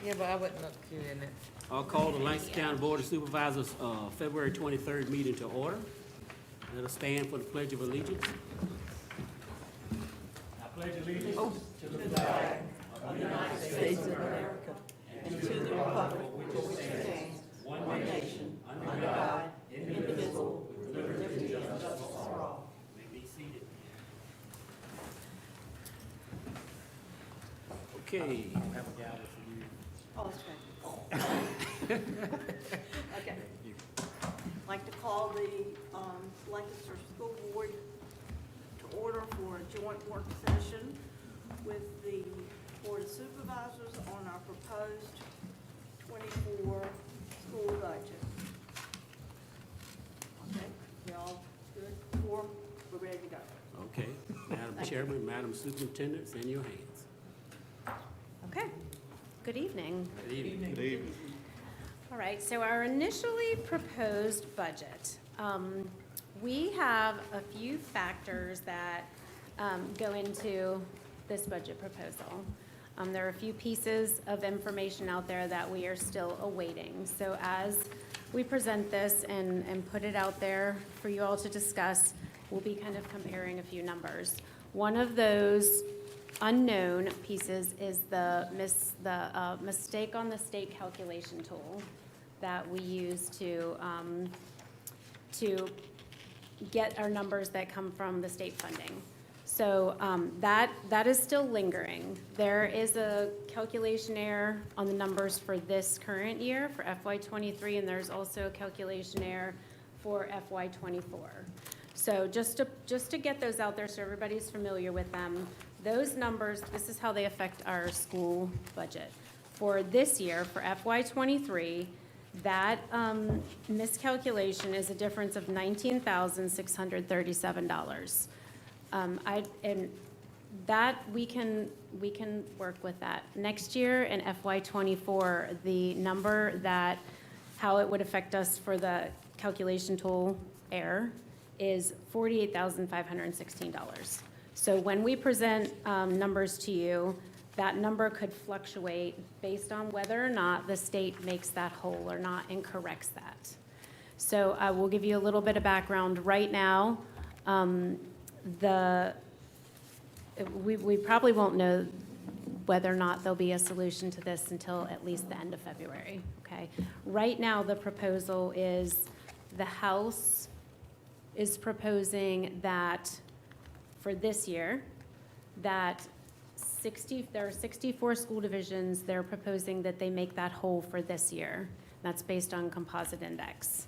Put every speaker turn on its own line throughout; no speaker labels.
Yeah, but I wasn't up here in it.
I'll call the Langston County Board of Supervisors, February 23rd meeting to order. Let us stand for the Pledge of Allegiance. I pledge allegiance to the flag of the United States
States of America, and to the republic for which it stands, one nation, under God, indivisible, with liberty and justice for all.
May be seated. Okay. I have a gavel for you.
Oh, that's right. Okay. I'd like to call the Lancaster School Board to order for a joint work session with the Board of Supervisors on our proposed 24 school budget. Okay, you all good? We're ready to go.
Okay. Madam Chairman, Madam Superintendent, it's in your hands.
Okay, good evening.
Good evening. Good evening.
All right, so our initially proposed budget, we have a few factors that go into this budget proposal. There are a few pieces of information out there that we are still awaiting. So as we present this and put it out there for you all to discuss, we'll be kind of comparing a few numbers. One of those unknown pieces is the mistake on the state calculation tool that we use to get our numbers that come from the state funding. So that is still lingering. There is a calculation error on the numbers for this current year for FY23, and there's also a calculation error for FY24. So just to get those out there so everybody's familiar with them, those numbers, this is how they affect our school budget. For this year, for FY23, that miscalculation is a difference of $19,637. And that we can work with that. Next year in FY24, the number that how it would affect us for the calculation tool error is $48,516. So when we present numbers to you, that number could fluctuate based on whether or not the state makes that whole or not and corrects that. So I will give you a little bit of background. Right now, we probably won't know whether or not there'll be a solution to this until at least the end of February, okay? Right now, the proposal is the House is proposing that for this year, that there are 64 school divisions. They're proposing that they make that whole for this year. That's based on composite index.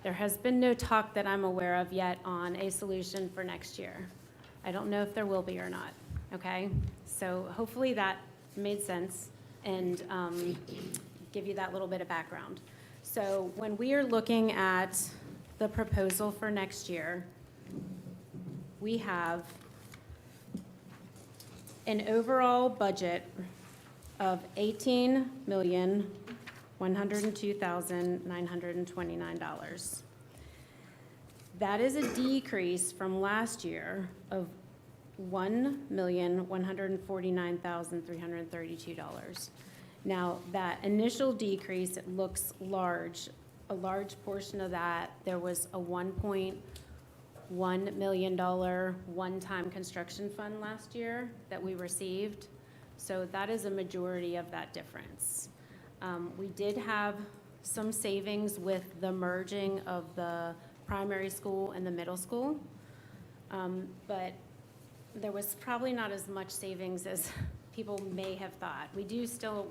There has been no talk that I'm aware of yet on a solution for next year. I don't know if there will be or not, okay? So hopefully that made sense and give you that little bit of background. So when we are looking at the proposal for next year, we have an overall budget of $18,102,929. That is a decrease from last year of $1,149,332. Now, that initial decrease, it looks large. A large portion of that, there was a $1.1 million one-time construction fund last year that we received. So that is a majority of that difference. We did have some savings with the merging of the primary school and the middle school, but there was probably not as much savings as people may have thought. We do still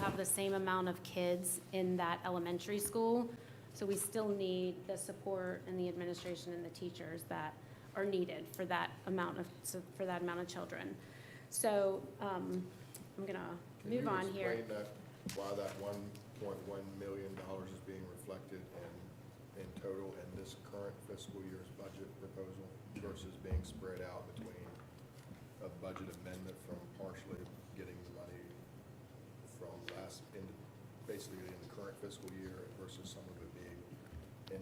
have the same amount of kids in that elementary school, so we still need the support and the administration and the teachers that are needed for that amount of children. So I'm gonna move on here.
Can you explain why that $1.1 million is being reflected in total in this current fiscal year's budget proposal versus being spread out between a budget amendment from partially getting the money from basically in the current fiscal year versus some of it being in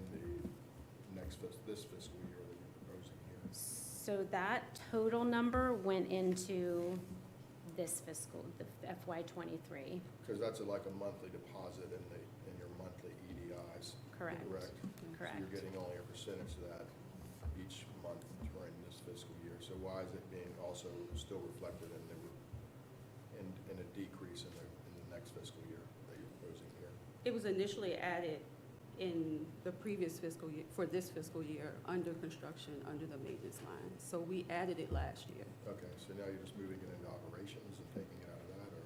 this fiscal year that you're proposing here?
So that total number went into this fiscal, the FY '23.
Because that's like a monthly deposit in your monthly EDIs.
Correct.
Correct?
Correct.
So you're getting only a percentage of that each month during this fiscal year. So why is it being also still reflected in a decrease in the next fiscal year that you're proposing here?
It was initially added in the previous fiscal year, for this fiscal year, under construction, under the maintenance line. So we added it last year.
Okay, so now you're just moving it into operations and taking it out of that, or?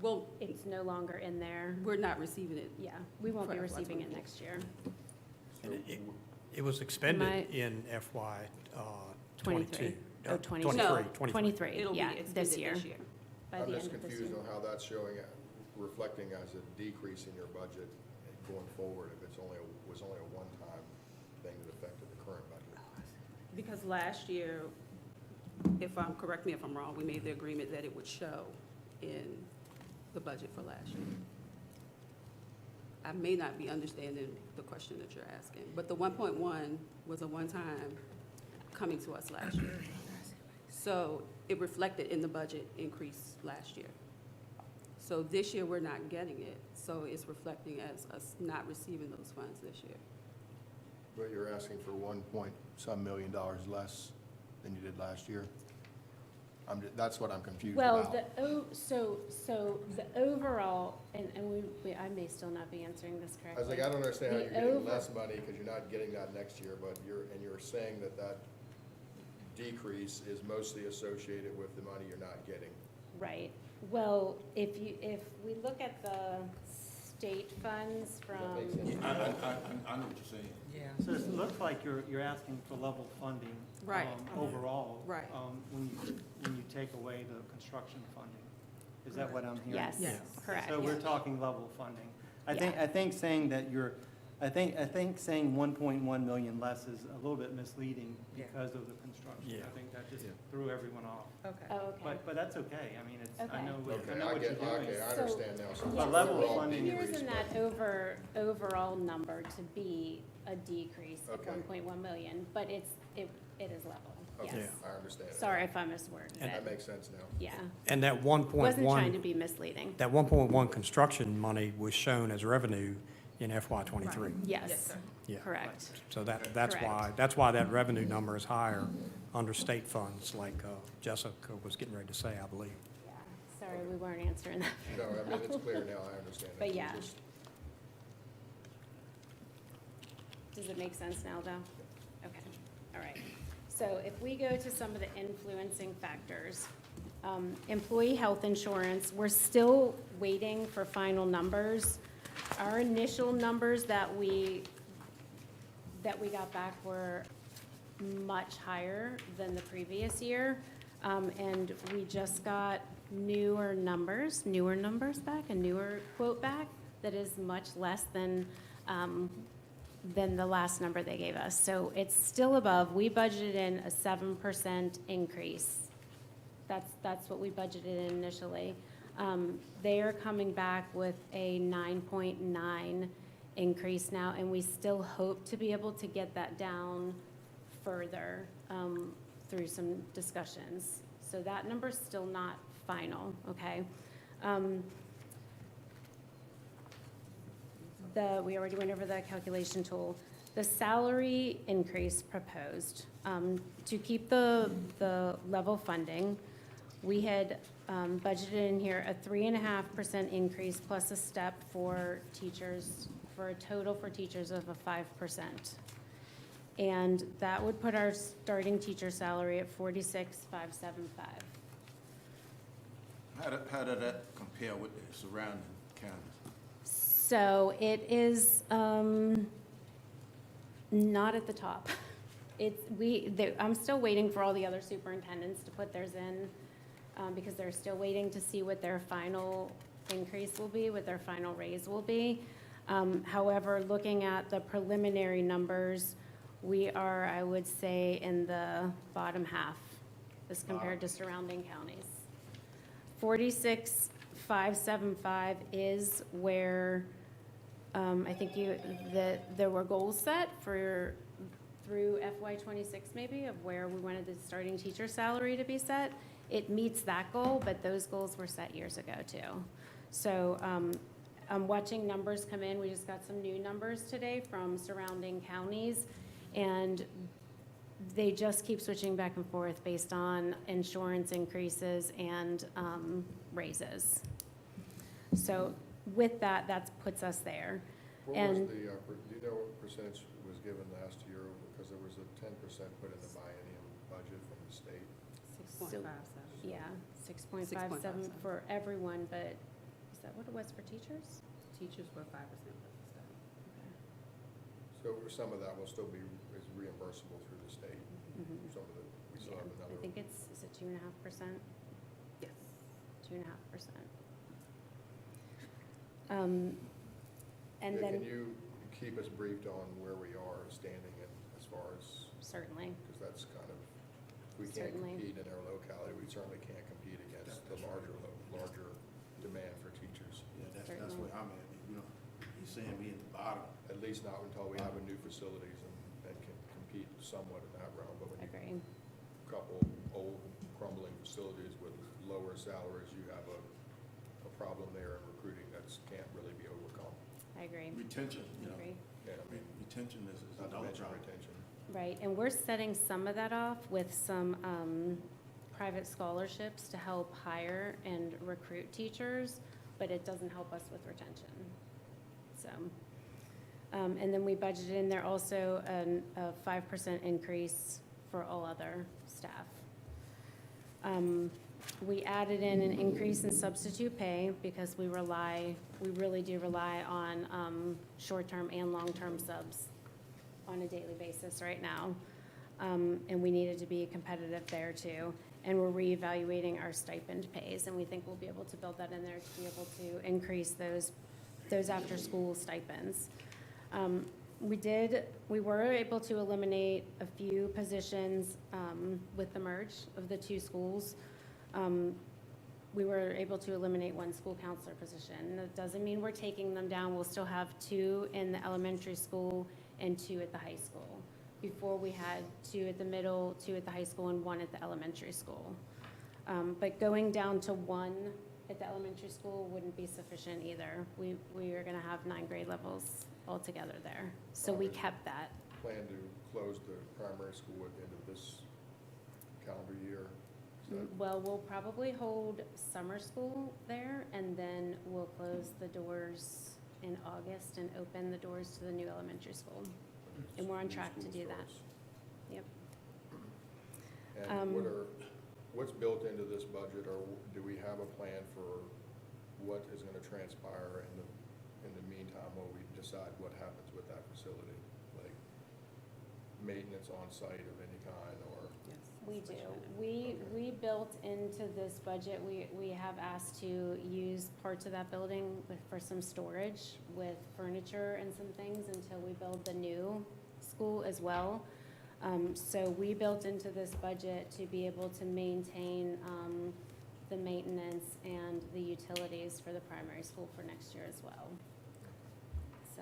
Well,
It's no longer in there.
we're not receiving it.
Yeah, we won't be
For FY
receiving it
24.
next year.
So
It was expended
My-
in FY
23.
'22.
Oh, 23.
No.
23,
It'll be
yeah,
expended
this year, by
I'm
the
just
end of this year.
confused on how that's showing, reflecting as a decrease in your budget going forward, if it's was only a one-time thing that affected the current budget.
Because last year, correct me if I'm wrong, we made the agreement that it would show in the budget for last year. I may not be understanding the question that you're asking, but the 1.1 was a one-time coming to us last year. So it reflected in the budget increase last year. So this year, we're not getting it, so it's reflecting as us not receiving those funds this year.
But you're asking for $1 million less than you did last year? That's what I'm confused
Well,
about.
so the overall, and I may still not be answering this
I was
correctly.
like, I don't understand how
The
you're getting
over-
less money because you're not getting that next year, but you're saying that decrease is mostly associated with the money you're not getting.
Right. Well, if we look at the state funds
Does that
from,
make sense?
I know what you're saying.
So it looks like you're asking for level funding.
Right.
Overall.
Right.
When you take away the construction funding. Is that what I'm hearing?
yes,
Yes.
correct.
So we're talking level funding. I
Yeah.
think saying that I think saying 1.1 million less is a little bit misleading because of the construction.
Yeah.
I think that just
Yeah.
threw everyone off.
Okay.
Oh, okay.
But that's okay. I mean, it's, I
Okay.
know,
Okay,
I know
I
what you're
get,
doing.
okay, I
So-
understand now. So
But
it's an
level
overall
funding-
Here's
decrease,
in
but-
that overall number to be a decrease of
Okay.
1.1 million, but it is level,
Okay,
yes.
I understand. it.
Sorry if I misworded
That
it.
makes sense now.
Yeah,
And that
wasn't trying to
1.1,
be misleading.
that 1.1 construction money was shown as revenue in FY '23.
Yes,
Yes,
sir.
Yeah.
correct.
So that's
Correct.
why that revenue number is higher under state funds, like Jessica was getting ready to say, I believe.
Yeah, sorry, we weren't answering that.
No, I mean, it's clear now, I understand. it.
But
You
yeah.
just-
Does it make sense now, though? Okay, all right. So if we go to some of the influencing factors, employee health insurance, we're still waiting for final numbers. Our initial numbers that we got back were much higher than the previous year. And we just got newer numbers back, a newer quote back that is much less than the last number they gave us. So it's still above. We budgeted in a 7% increase. That's what we budgeted in initially. They are coming back with a 9.9 increase now, and we still hope to be able to get that down further through some discussions. So that number's still not final, okay? We already went over the calculation tool. The salary increase proposed, to keep the level funding, we had budgeted in here a 3.5% increase plus a step for teachers, for a total for teachers of a 5%. And that would put our starting teacher salary at 46,575.
How did that compare with the surrounding counties?
So it is not at the top. I'm still waiting for all the other superintendents to put theirs in because they're still waiting to see what their final increase will be, what their final raise will be. However, looking at the preliminary numbers, we are, I would say, in the bottom half as compared to surrounding counties. 46,575 is where I think there were goals set through FY '26 maybe of where we wanted the starting teacher salary to be set. it meets that goal, but those goals were set years ago too. So, I'm watching numbers come in. We just got some new numbers today from surrounding counties, and they just keep switching back and forth based on insurance increases and raises. So with that, that puts us there.
What was
And-
the, do you know what percentage was given last year? Because there was a 10% put in the biennium budget from the state.
6.57.
Yeah, 6.57 for everyone, but is that what it was for teachers?
Teachers were 5% of the staff.
So some of that will still be, is reimbursable through the state.
Mhm.
Some of it, we still
Yeah,
have
I
another.
think is it 2.5%?
Yes.
2.5%. And
Yeah,
then,
can you keep us briefed on where we are standing in as far as,
certainly,
because that's kind of, if we can't
Certainly.
compete in our locality, we certainly can't compete against the larger demand for teachers.
Yeah, that's
Certainly.
where I'm at. You know, you're saying we in the bottom.
At least not until we have a new facilities and can compete somewhat in that realm. But when you
agree.
couple old crumbling facilities with lower salaries, you have a problem there in recruiting that's can't really be overcome.
I agree.
Retention, you know,
Agree.
Yeah, I mean,
retention is
not to
another
mention
problem.
retention.
Right, and we're setting some of that off with some private scholarships to help hire and recruit teachers, but it doesn't help us with retention. So, and then we budgeted in there also a 5% increase for all other staff. We added in an increase in substitute pay because we really do rely on short-term and long-term subs on a daily basis right now. And we needed to be competitive there too. And we're reevaluating our stipend pays, and we think we'll be able to build that in there to be able to increase those after-school stipends. We were able to eliminate a few positions with the merge of the two schools. We were able to eliminate one school counselor position. That doesn't mean we're taking them down. We'll still have 2 in the elementary school and 2 at the high school. Before, we had 2 at the middle, 2 at the high school, and 1 at the elementary school. But going down to 1 at the elementary school wouldn't be sufficient either. We are gonna have 9 grade levels altogether there. So we kept that.
Plan to close the primary school at the end of this calendar year. Is that-
Well, we'll probably hold summer school there, and then we'll close the doors in August and open the doors to the new elementary school. And we're on
new
track to
school
do that.
starts.
Yep.
And what's built into this budget, or do we have a plan for what is gonna transpire in the meantime while we decide what happens with that facility? Like maintenance on site of any kind, or?
Yes.
We do.
sufficient.
We built into this budget, we have asked to use parts of that building for some storage with furniture and some things until we build the new school as well. So we built into this budget to be able to maintain the maintenance and the utilities for the primary school for next year as well. So,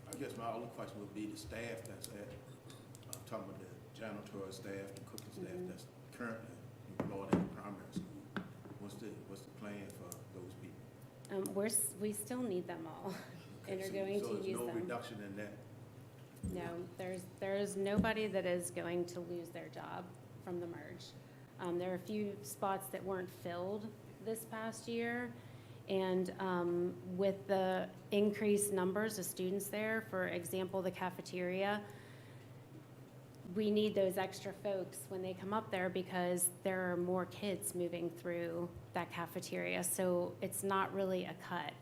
I guess my only question would be the staff that's at, I'm talking about the janitorial staff, the cooking staff
Mhm.
that's currently employed in the primary school. What's the plan for those people?
we still need them all and
Okay,
are
so-
going to use
So there's no
them.
reduction in that?
No, there's nobody that is going to lose their job from the merge. There are a few spots that weren't filled this past year, and with the increased numbers of students there, for example, the cafeteria, we need those extra folks when they come up there because there are more kids moving through that cafeteria, so it's not really a cut.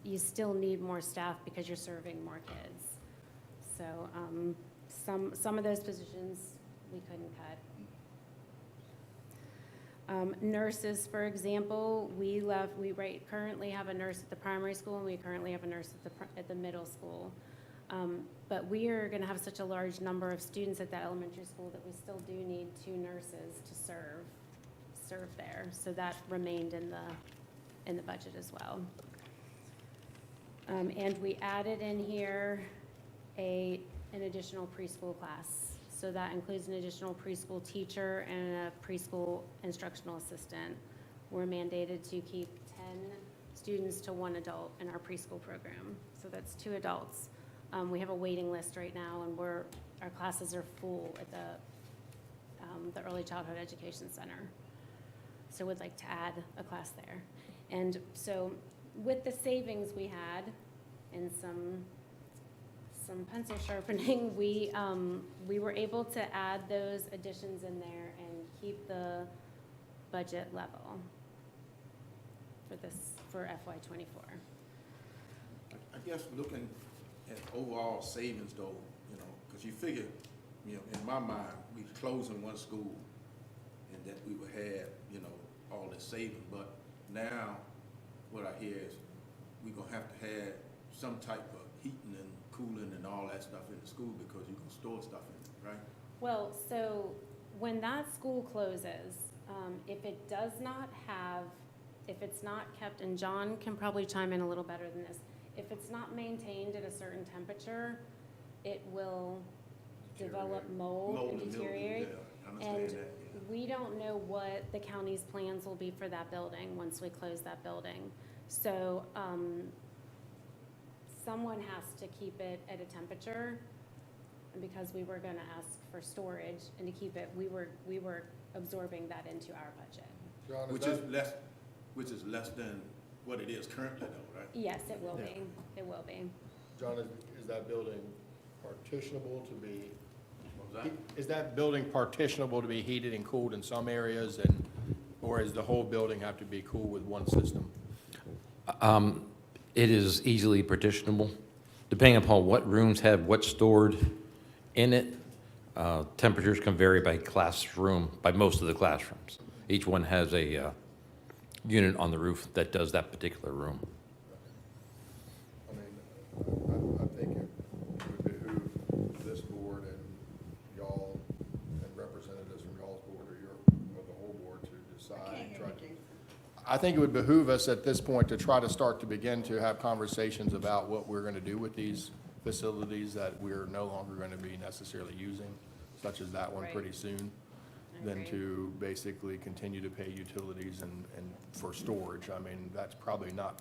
You still need more staff because you're serving more kids. So, some of those positions we couldn't cut. Nurses, for example, we currently have a nurse at the primary school, and we currently have a nurse at the middle school. But we are gonna have such a large number of students at that elementary school that we still do need 2 nurses to serve there. So that remained in the budget as well. And we added in here an additional preschool class. So that includes an additional preschool teacher and a preschool instructional assistant. We're mandated to keep 10 students to 1 adult in our preschool program. So that's 2 adults. We have a waiting list right now, and our classes are full at the Early Childhood Education Center. So we'd like to add a class there. And so with the savings we had and some pencil sharpening, we were able to add those additions in there and keep the budget level for FY '24.
I guess looking at overall savings though, you know, because you figure, you know, in my mind, we closing one school and that we would have, you know, all this savings, but now what I hear is we gonna have to have some type of heating and cooling and all that stuff in the school because you can store stuff in it, right?
Well, so when that school closes, if it does not have, if it's not kept, and John can probably chime in a little better than this, if it's not maintained at a certain temperature, it will develop mold and
mildew,
deteriorate.
yeah, I understand
And
that, yeah.
we don't know what the county's plans will be for that building once we close that building. So, someone has to keep it at a temperature, and because we were gonna ask for storage and to keep it, we were absorbing that into our budget.
John,
Which is less than what it is currently though, right?
Yes, it will
Yeah.
be, it will be.
John, is that building partitionable to be,
What was that?
Is that building partitionable to be heated and cooled in some areas, and, or is the whole building have to be cooled with one system?
It is easily partitionable, depending upon what rooms have what stored in it. Temperatures can vary by classroom, by most of the classrooms. Each one has a unit on the roof that does that particular room.
I mean, I think it would behoove this board and y'all and representatives from y'all's board or of the whole board to decide and try to.
I think it would behoove us at this point to try to start to begin to have conversations about what we're going to do with these facilities that we're no longer going to be necessarily using, such as that one
Right.
pretty soon,
I
than
agree.
to basically continue to pay utilities and for storage. I mean, that's probably not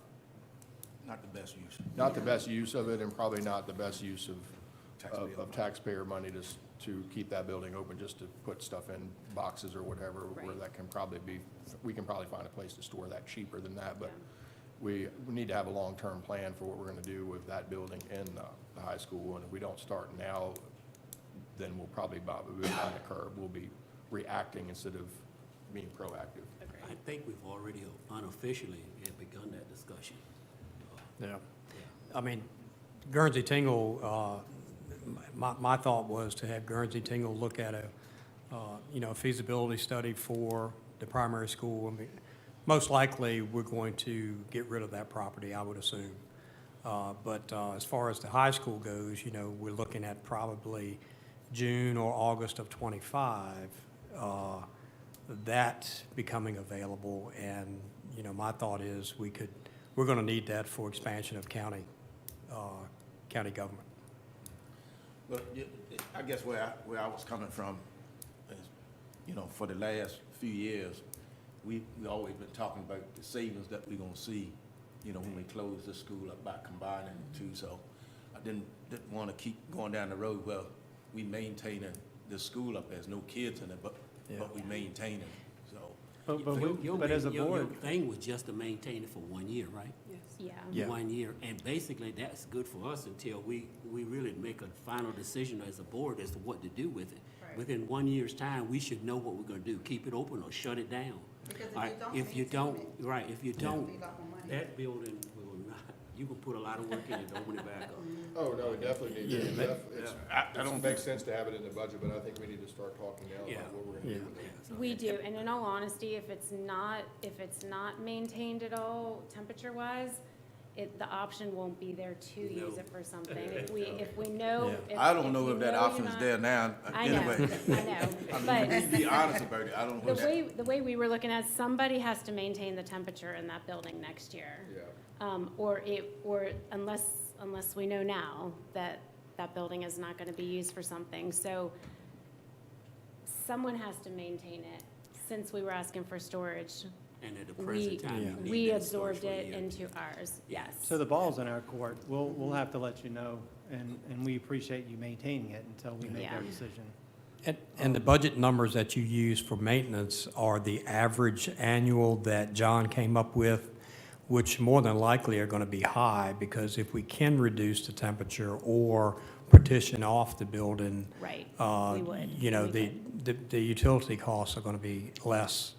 Not the best use.
the best use of it, and probably not the best use of
Taxpayer
taxpayer money to keep that building open, just to put stuff in boxes or whatever, where
Right.
that can probably be, we can probably find a place to store that cheaper than that, but
Yeah.
we need to have a long-term plan for what we're gonna do with that building and the high school, and if we don't start now, then we'll probably be behind the curve. We'll be reacting instead of being proactive.
I think we've already unofficially have begun that discussion.
Yeah. I mean, Guernsey Tingle, my thought was to have Guernsey Tingle look at a feasibility study for the primary school. I mean, most likely, we're going to get rid of that property, I would assume. But as far as the high school goes, we're looking at probably June or August of '25, that becoming available. And, my thought is we're going to need that for expansion of county government.
But I guess where I was coming from is, for the last few years, we always been talking about the savings that we're gonna see, when we close the school up by combining the two. So I didn't want to keep going down the road, well, we maintaining the school up, there's no kids in it, but we maintaining, so.
But as a
Your
board,
thing was just to maintain it for 1 year, right?
Yes.
Yeah.
Yeah.
1 year, and basically that's good for us until we really make a final decision as a board as to what to do with it.
Right.
Within 1 year's time, we should know what we're gonna do, keep it open or shut it down.
Because
All right, if you don't, right, if you don't,
Be a lot more money.
that building will not, you can put a lot of work in it to open it back up.
Oh, no, we definitely need to.
I don't
It makes sense to have it in the budget, but I think we need to start talking now
Yeah.
about what we're gonna do with
Yeah,
it.
so-
We do, and in all honesty, if it's not maintained at all, temperature-wise, the option won't be there to use it for something. If we know.
Yeah.
I don't know
you
if that
you're
option's
not-
there now,
I know,
anyway.
I know,
I mean,
but
be honest about it, I don't know.
the way we were looking at, somebody has to maintain the temperature in that building next year.
Yeah.
Or unless we know now that that building is not gonna be used for something. So someone has to maintain it. Since we were asking for storage,
And at the
we,
present time, you need
we
that storage
absorbed
for a
it
year.
into ours, yes.
So the ball's in our court. We'll have to let you know, and we appreciate you maintaining it until we make our
Yeah.
decision.
And the budget numbers that you use for maintenance are the average annual that John came up with, which more than likely are going to be high, because if we can reduce the temperature or partition off the building,
Right,
uh,
we would.
you know,
We
the utility costs are going to be less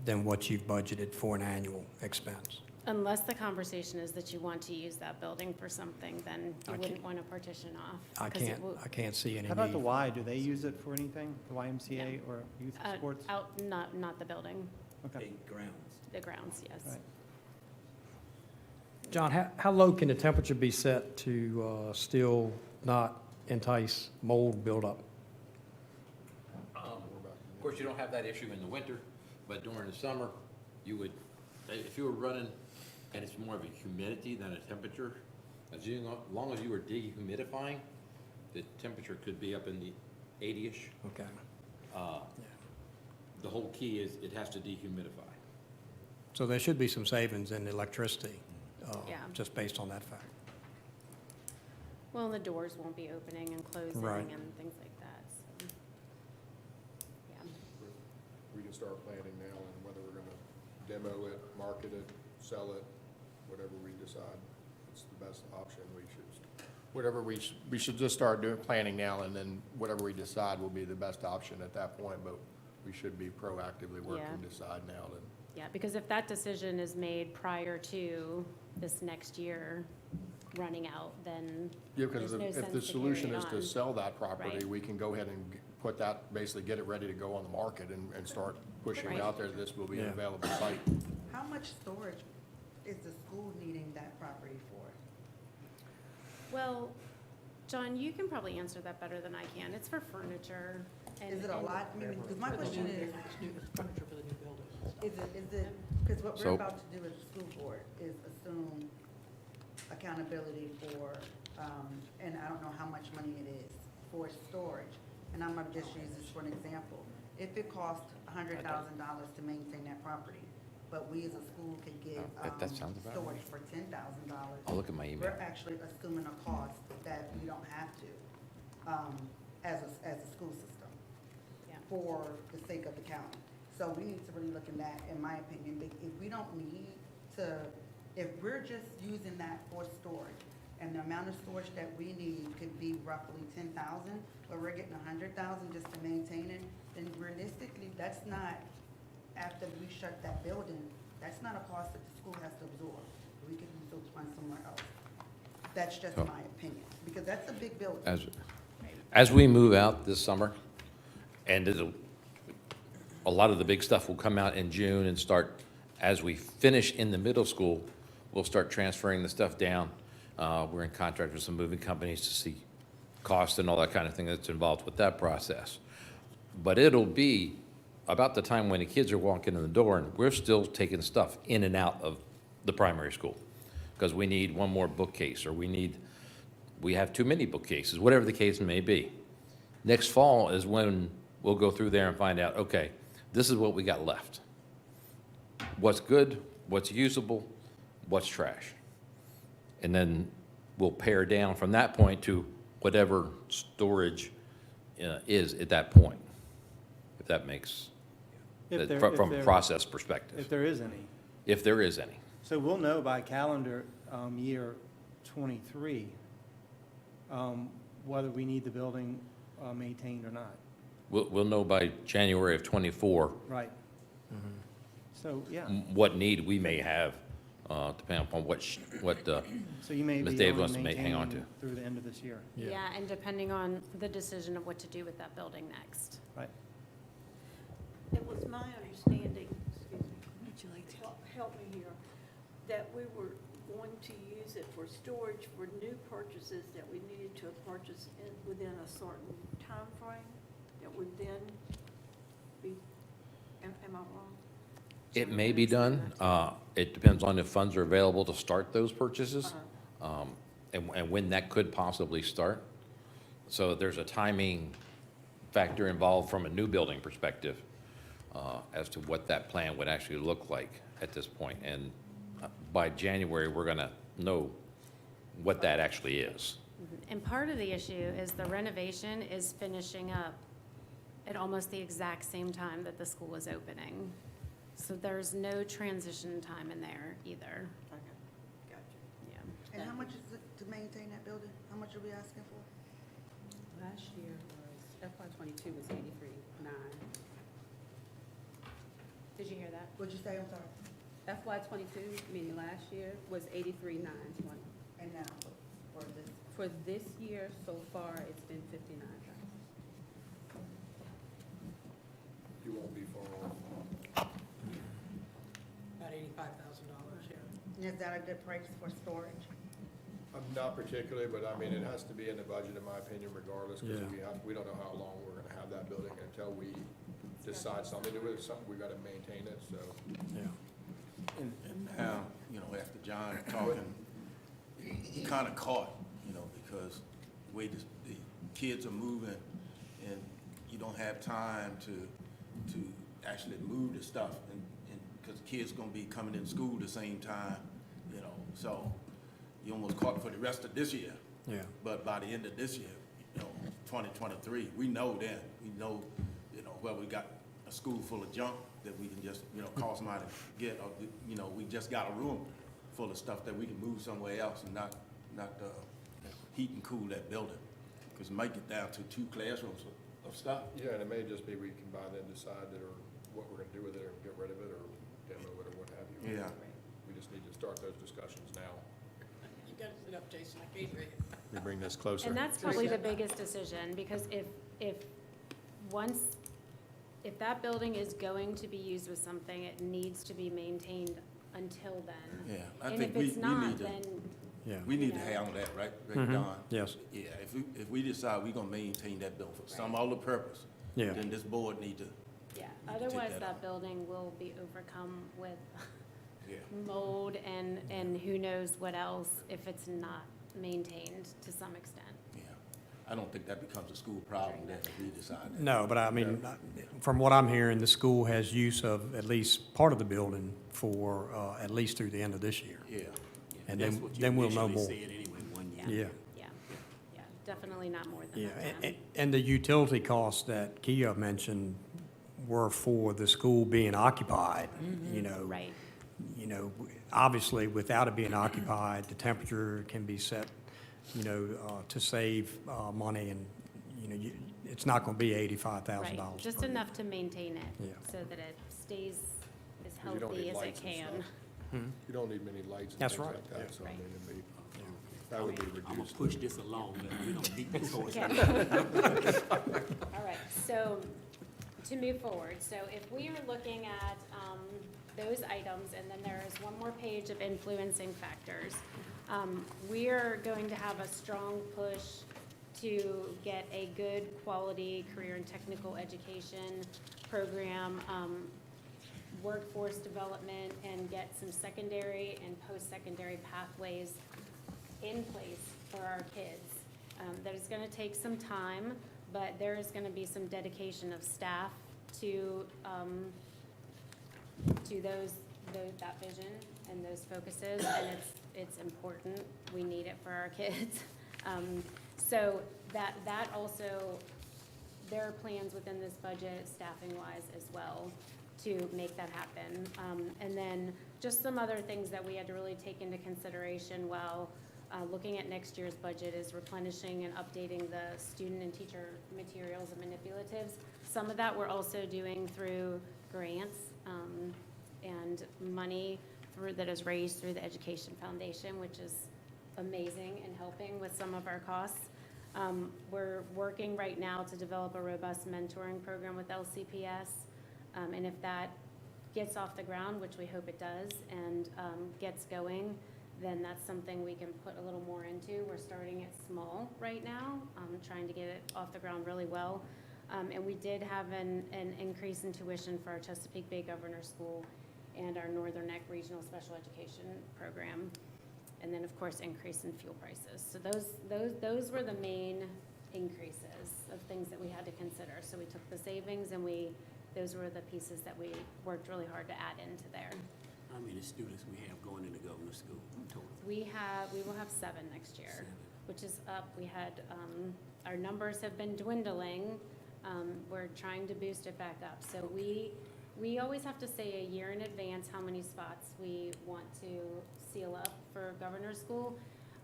than what you've budgeted for an annual expense.
Unless the conversation is that you want to use that building for something, then
I
you
can't-
wouldn't want to partition off.
I
'cause it
can't,
will-
I can't see any
How about the
need.
Y? Do they use it for anything? The YMCA or youth sports?
Not the building,
Okay.
the grounds, yes.
Right.
John, how low can the temperature be set to still not entice mold buildup?
Of course, you don't have that issue in the winter, but during the summer, you would, if you were running, and it's more of a humidity than a temperature, as long as you were dehumidifying, the temperature could be up in the 80-ish.
Okay.
The whole key is it has to dehumidify.
So there should be some savings in electricity,
Yeah.
just based on that fact.
Well, and the doors won't be opening and closing
Right.
and things like that, so. Yeah.
We can start planning now on whether we're gonna demo it, market it, sell it, whatever we decide. It's the best option. We should just start doing, planning now, and then whatever we decide will be the best option at that point, but we should be proactively working
Yeah.
to decide now then.
Yeah, because if that decision is made prior to this next year running out, then
Yeah, because
there's no
if
sense
the
to
solution
carry
is
it
to
on.
sell that property,
Right.
we can go ahead and put that, basically get it ready to go on the market and start pushing
Right.
out there, this will be an
Yeah.
available site.
How much storage is the school needing that property for?
Well, John, you can probably answer that better than I can. It's for furniture and.
Is it a
and-
lot? I mean, because my question is, is it, because what we're
So-
about to do as a school board is assume accountability for, and I don't know how much money it is, for storage. And I'm gonna just use this for an example. If it costs $100,000 to maintain that property, but we as a school could get,
That sounds about
storage for $10,000.
I'll look at my email.
We're actually assuming a cost that we don't have to, as a school system,
Yeah.
for the sake of the county. So we need to really look in that, in my opinion, if we don't need to, if we're just using that for storage, and the amount of storage that we need could be roughly 10,000, but we're getting 100,000 just to maintain it, then realistically, that's not, after we shut that building, that's not a cost that the school has to absorb. We could use those funds somewhere else. That's just
Oh.
my opinion, because that's a big building.
As we move out this summer, and a lot of the big stuff will come out in June and start, as we finish in the middle school, we'll start transferring the stuff down. We're in contract with some moving companies to see cost and all that kind of thing that's involved with that process. But it'll be about the time when the kids are walking in the door and we're still taking stuff in and out of the primary school. Because we need one more bookcase, or we have too many bookcases, whatever the case may be. Next fall is when we'll go through there and find out, okay, this is what we got left. What's good, what's usable, what's trash. And then we'll pare down from that point to whatever storage is at that point, if that makes,
If there-
from
if
a
there-
process perspective,
If there is any.
if there is any.
So we'll know by calendar year '23 whether we need the building maintained or not.
We'll know by January of '24
Right. So, yeah,
what need we may have, depending upon what
so you may
Ms.
be
Davis
only
wants to hang on
maintaining through the end of this year.
Yeah, and depending on the decision of what to do with that building next.
Right.
It was my understanding, excuse me, help me here, that we were going to use it for storage for new purchases that we needed to purchase within a certain time frame. That would then be, am I wrong?
it may be done. It depends on if funds are available to start those purchases, and when that could possibly start. So there's a timing factor involved from a new building perspective as to what that plan would actually look like at this point. And by January, we're going to know what that actually is.
And part of the issue is the renovation is finishing up at almost the exact same time that the school is opening. So there's no transition time in there either,
Okay, gotcha.
yeah.
And how much is it to maintain that building? How much are we asking for?
Last year was, FY '22 was 83.9.
Did you hear that?
What'd you say, I'm sorry?
FY '22, meaning last year, was 83.920.
And now, for this,
For this year, so far, it's been 59,000.
You won't be far off.
About $85,000, yeah.
and is that a good price for storage?
Not particularly, but I mean, it has to be in the budget, in my opinion, regardless, because
Yeah.
we don't know how long we're gonna have that building until we decide something to do with it, something, we gotta maintain it, so.
Yeah.
And now, you know, after John talking, he kind of caught, you know, because the way the kids are moving and you don't have time to actually move the stuff and because kids gonna be coming in school the same time, you know, so you almost caught for the rest of this year.
Yeah.
But by the end of this year, you know, 2023, we know then, we know, you know, well, we got a school full of junk that we can just, you know, call somebody to get, or, you know, we just got a room full of stuff that we can move somewhere else and not heat and cool that building. Because it might get down to 2 classrooms of stuff.
Yeah, and it may just be we combine and decide that, or what we're gonna do with it, or get rid of it, or demo it, or what have you.
Yeah.
We just need to start those discussions now.
You gotta sit up, Jason, I can't read.
We bring this closer.
And that's probably the biggest decision, because if that building is going to be used with something, it needs to be maintained until then.
Yeah, I
And
think
if it's not,
need to,
then,
Yeah.
we need to
you know.
handle that, right,
Mhm.
Don?
Yes.
Yeah, if we decide we're gonna maintain that building for some other purpose,
Yeah.
then this board need to,
yeah,
take
otherwise
that
that
out.
building will be overcome with
yeah.
mold and who knows what else if it's not maintained to some extent.
Yeah, I don't think that becomes a school problem then if we decide that.
No, but I mean, from what I'm hearing, the school has use of at least part of the building for at least through the end of this year.
Yeah,
And
That's
then-
what you
then we'll know
initially
more.
said anyway, 1 year.
Yeah.
Yeah, definitely not more than
Yeah,
that time.
and the utility costs that Kia mentioned were for the school being occupied, you know.
Right,
You know, obviously, without it being occupied, the temperature can be set, you know, to save money, and, you know, it's not gonna be $85,000.
right, just enough to maintain it,
Yeah.
so that it stays as
You don't
healthy
need
as it
lights and
can.
stuff. You don't need many lights and
That's
things
right,
like that, so I
Right.
mean, it'd be, that would be
I'm gonna
reduced.
push this along, but we don't beat this horse.
All right, so to move forward, so if we are looking at those items, and then there is one more page of influencing factors, we are going to have a strong push to get a good quality career and technical education program, workforce development, and get some secondary and post-secondary pathways in place for our kids. That is gonna take some time, but there is gonna be some dedication of staff to that vision and those focuses, and it's important. We need it for our kids. So that also, there are plans within this budget, staffing-wise as well, to make that happen. And then just some other things that we had to really take into consideration while looking at next year's budget is replenishing and updating the student and teacher materials and manipulatives. Some of that we're also doing through grants and money that is raised through the Education Foundation, which is amazing and helping with some of our costs. We're working right now to develop a robust mentoring program with LCPS. And if that gets off the ground, which we hope it does, and gets going, then that's something we can put a little more into. We're starting it small right now, trying to get it off the ground really well. And we did have an increase in tuition for our Chesapeake Bay Governor School and our Northern Neck Regional Special Education Program. And then, of course, increase in fuel prices. So those were the main increases of things that we had to consider. So we took the savings and those were the pieces that we worked really hard to add into there.
How many students we have going into governor school total?
We will have 7 next year,
7.
which is up. We had, our numbers have been dwindling. We're trying to boost it back up. So we always have to say a year in advance how many spots we want to seal up for governor's school.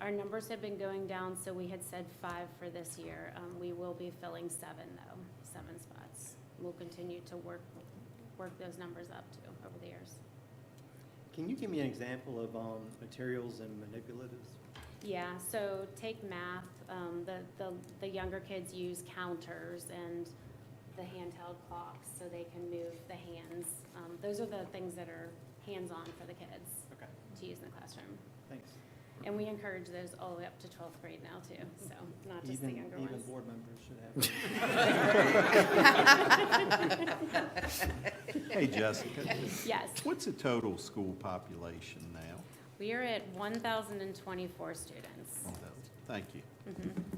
Our numbers have been going down, so we had said 5 for this year. We will be filling 7 though, 7 spots. We'll continue to work those numbers up too over the years.
Can you give me an example of materials and manipulatives?
Yeah, so take math, the younger kids use counters and the handheld clocks so they can move the hands. Those are the things that are hands-on for the kids
Okay,
to use in the classroom.
thanks.
And we encourage those all the way up to 12th grade now too, so not just the younger
Even
ones.
board members should have.
Hey, Jessica,
Yes,
what's the total school population now?
we are at 1,024 students.
Thank you.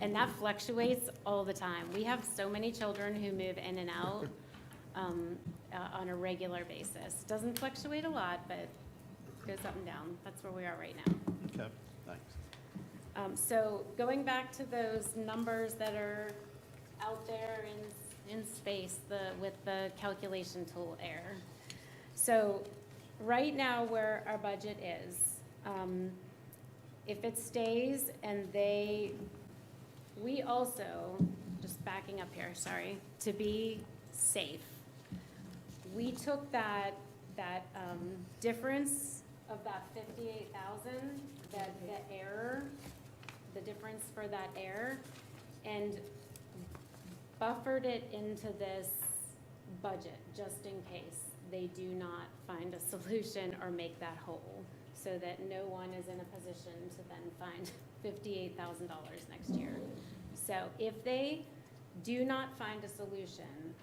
And that fluctuates all the time. We have so many children who move in and out on a regular basis. Doesn't fluctuate a lot, but goes up and down. That's where we are right now.
Okay, thanks.
So going back to those numbers that are out there in space, with the calculation tool error. So right now where our budget is, if it stays and we also, just backing up here, sorry, to be safe, we took that difference of that 58,000, the error, the difference for that error, and buffered it into this budget, just in case they do not find a solution or make that whole, so that no one is in a position to then find $58,000 next year. So if they do not find a solution,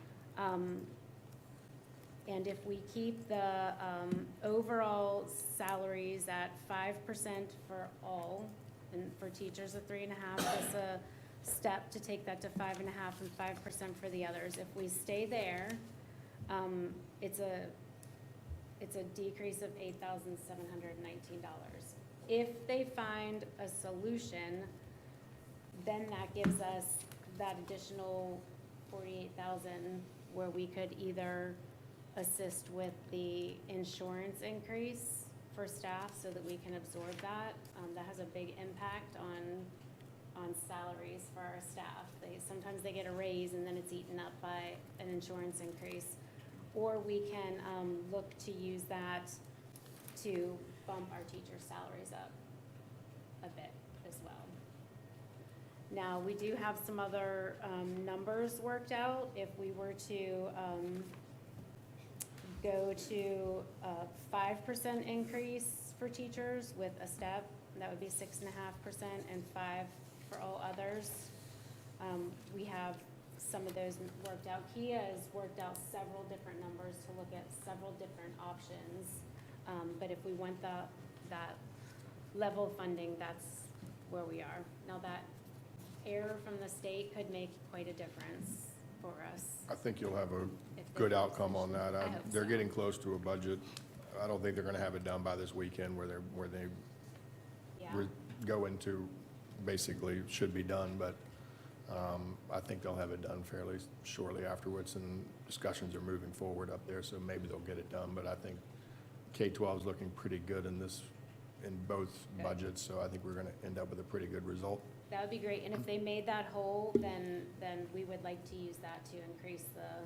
and if we keep the overall salaries at 5% for all, and for teachers a 3.5%, is a step to take that to 5.5% and 5% for the others. If we stay there, it's a decrease of $8,719. If they find a solution, then that gives us that additional 48,000 where we could either assist with the insurance increase for staff so that we can absorb that. That has a big impact on salaries for our staff. Sometimes they get a raise and then it's eaten up by an insurance increase. Or we can look to use that to bump our teachers' salaries up a bit as well. Now, we do have some other numbers worked out. If we were to go to a 5% increase for teachers with a step, that would be 6.5%, and 5% for all others. We have some of those worked out. Kia has worked out several different numbers to look at several different options. But if we want that level of funding, that's where we are. Now, that error from the state could make quite a difference for us.
I think you'll have a
if they
good
make a
outcome on
decision.
that.
I hope
They're
so.
getting close to a budget. I don't think they're gonna have it done by this weekend where they
Yeah.
go into, basically, should be done, but I think they'll have it done fairly shortly afterwards, and discussions are moving forward up there, so maybe they'll get it done, but I think K-12 is looking pretty good in both
Good.
budgets, so I think we're gonna end up with a pretty good result.
That would be great, and if they made that whole, then we would like to use that to increase the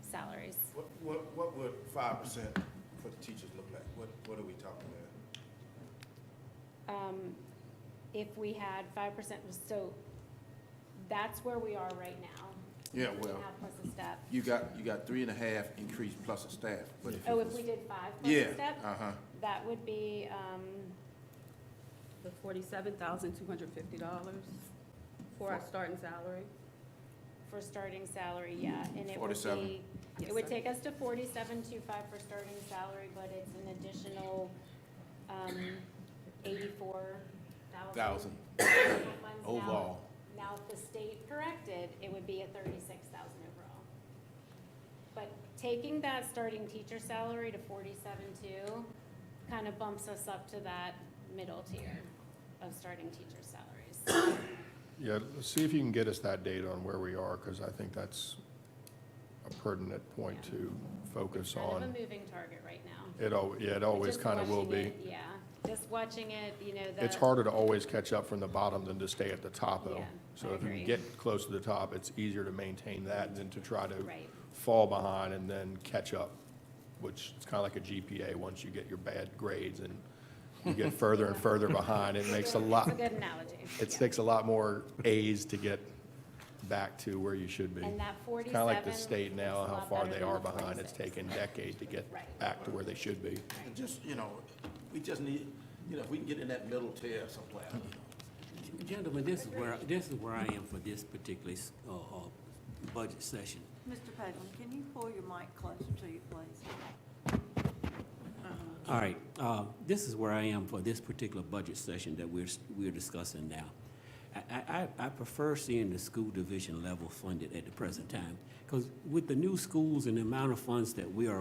salaries.
What would 5% for the teachers look like? What are we talking about?
If we had 5%, so that's where we are right now.
Yeah,
3.5
well,
plus a step.
you got 3.5 increase plus a staff, but if it
Oh, if
was-
we did 5 plus
Yeah,
a step, that would be,
The $47,250 for our starting salary.
for starting salary, yeah, and it would
47.
be,
Yes,
it would
sir.
take us to 4725 for starting salary, but it's an additional, 84,000.
Thousand
Funds now.
overall.
Now, if the state corrected, it would be a 36,000 overall. But taking that starting teacher salary to 47.2 kind of bumps us up to that middle tier of starting teacher salaries.
Yeah, see if you can get us that data on where we are, because I think that's a pertinent point to focus
Kind of a
on.
moving target right now.
It always
Just
kind of will
watching
be.
it, yeah, just watching it, you know,
It's harder to always catch up from the bottom than to stay at the top, though.
Yeah,
So
I
if you can
agree.
get close to the top, it's easier to maintain that than to try to
Right.
fall behind and then catch up, which is kind of like a GPA. Once you get your bad grades and you get further and further behind, it makes a lot,
It's a good analogy.
it
yeah.
takes a lot more A's to get back to where you should be.
And that
It's kind of like the
47
state
is
now,
a
how
lot
far
better
they
than
are
the
behind. It's
46.
taken decades to get
Right.
back to where they should be.
And just, you know, we just need, you know, if we can get in that middle tier somewhere, you know.
Gentlemen, this is where I am for this particular, budget session.
Mr. Pagan, can you pull your mic closer to you, please?
All right, this is where I am for this particular budget session that we're discussing now. I prefer seeing the school division level funded at the present time, because with the new schools and the amount of funds that we've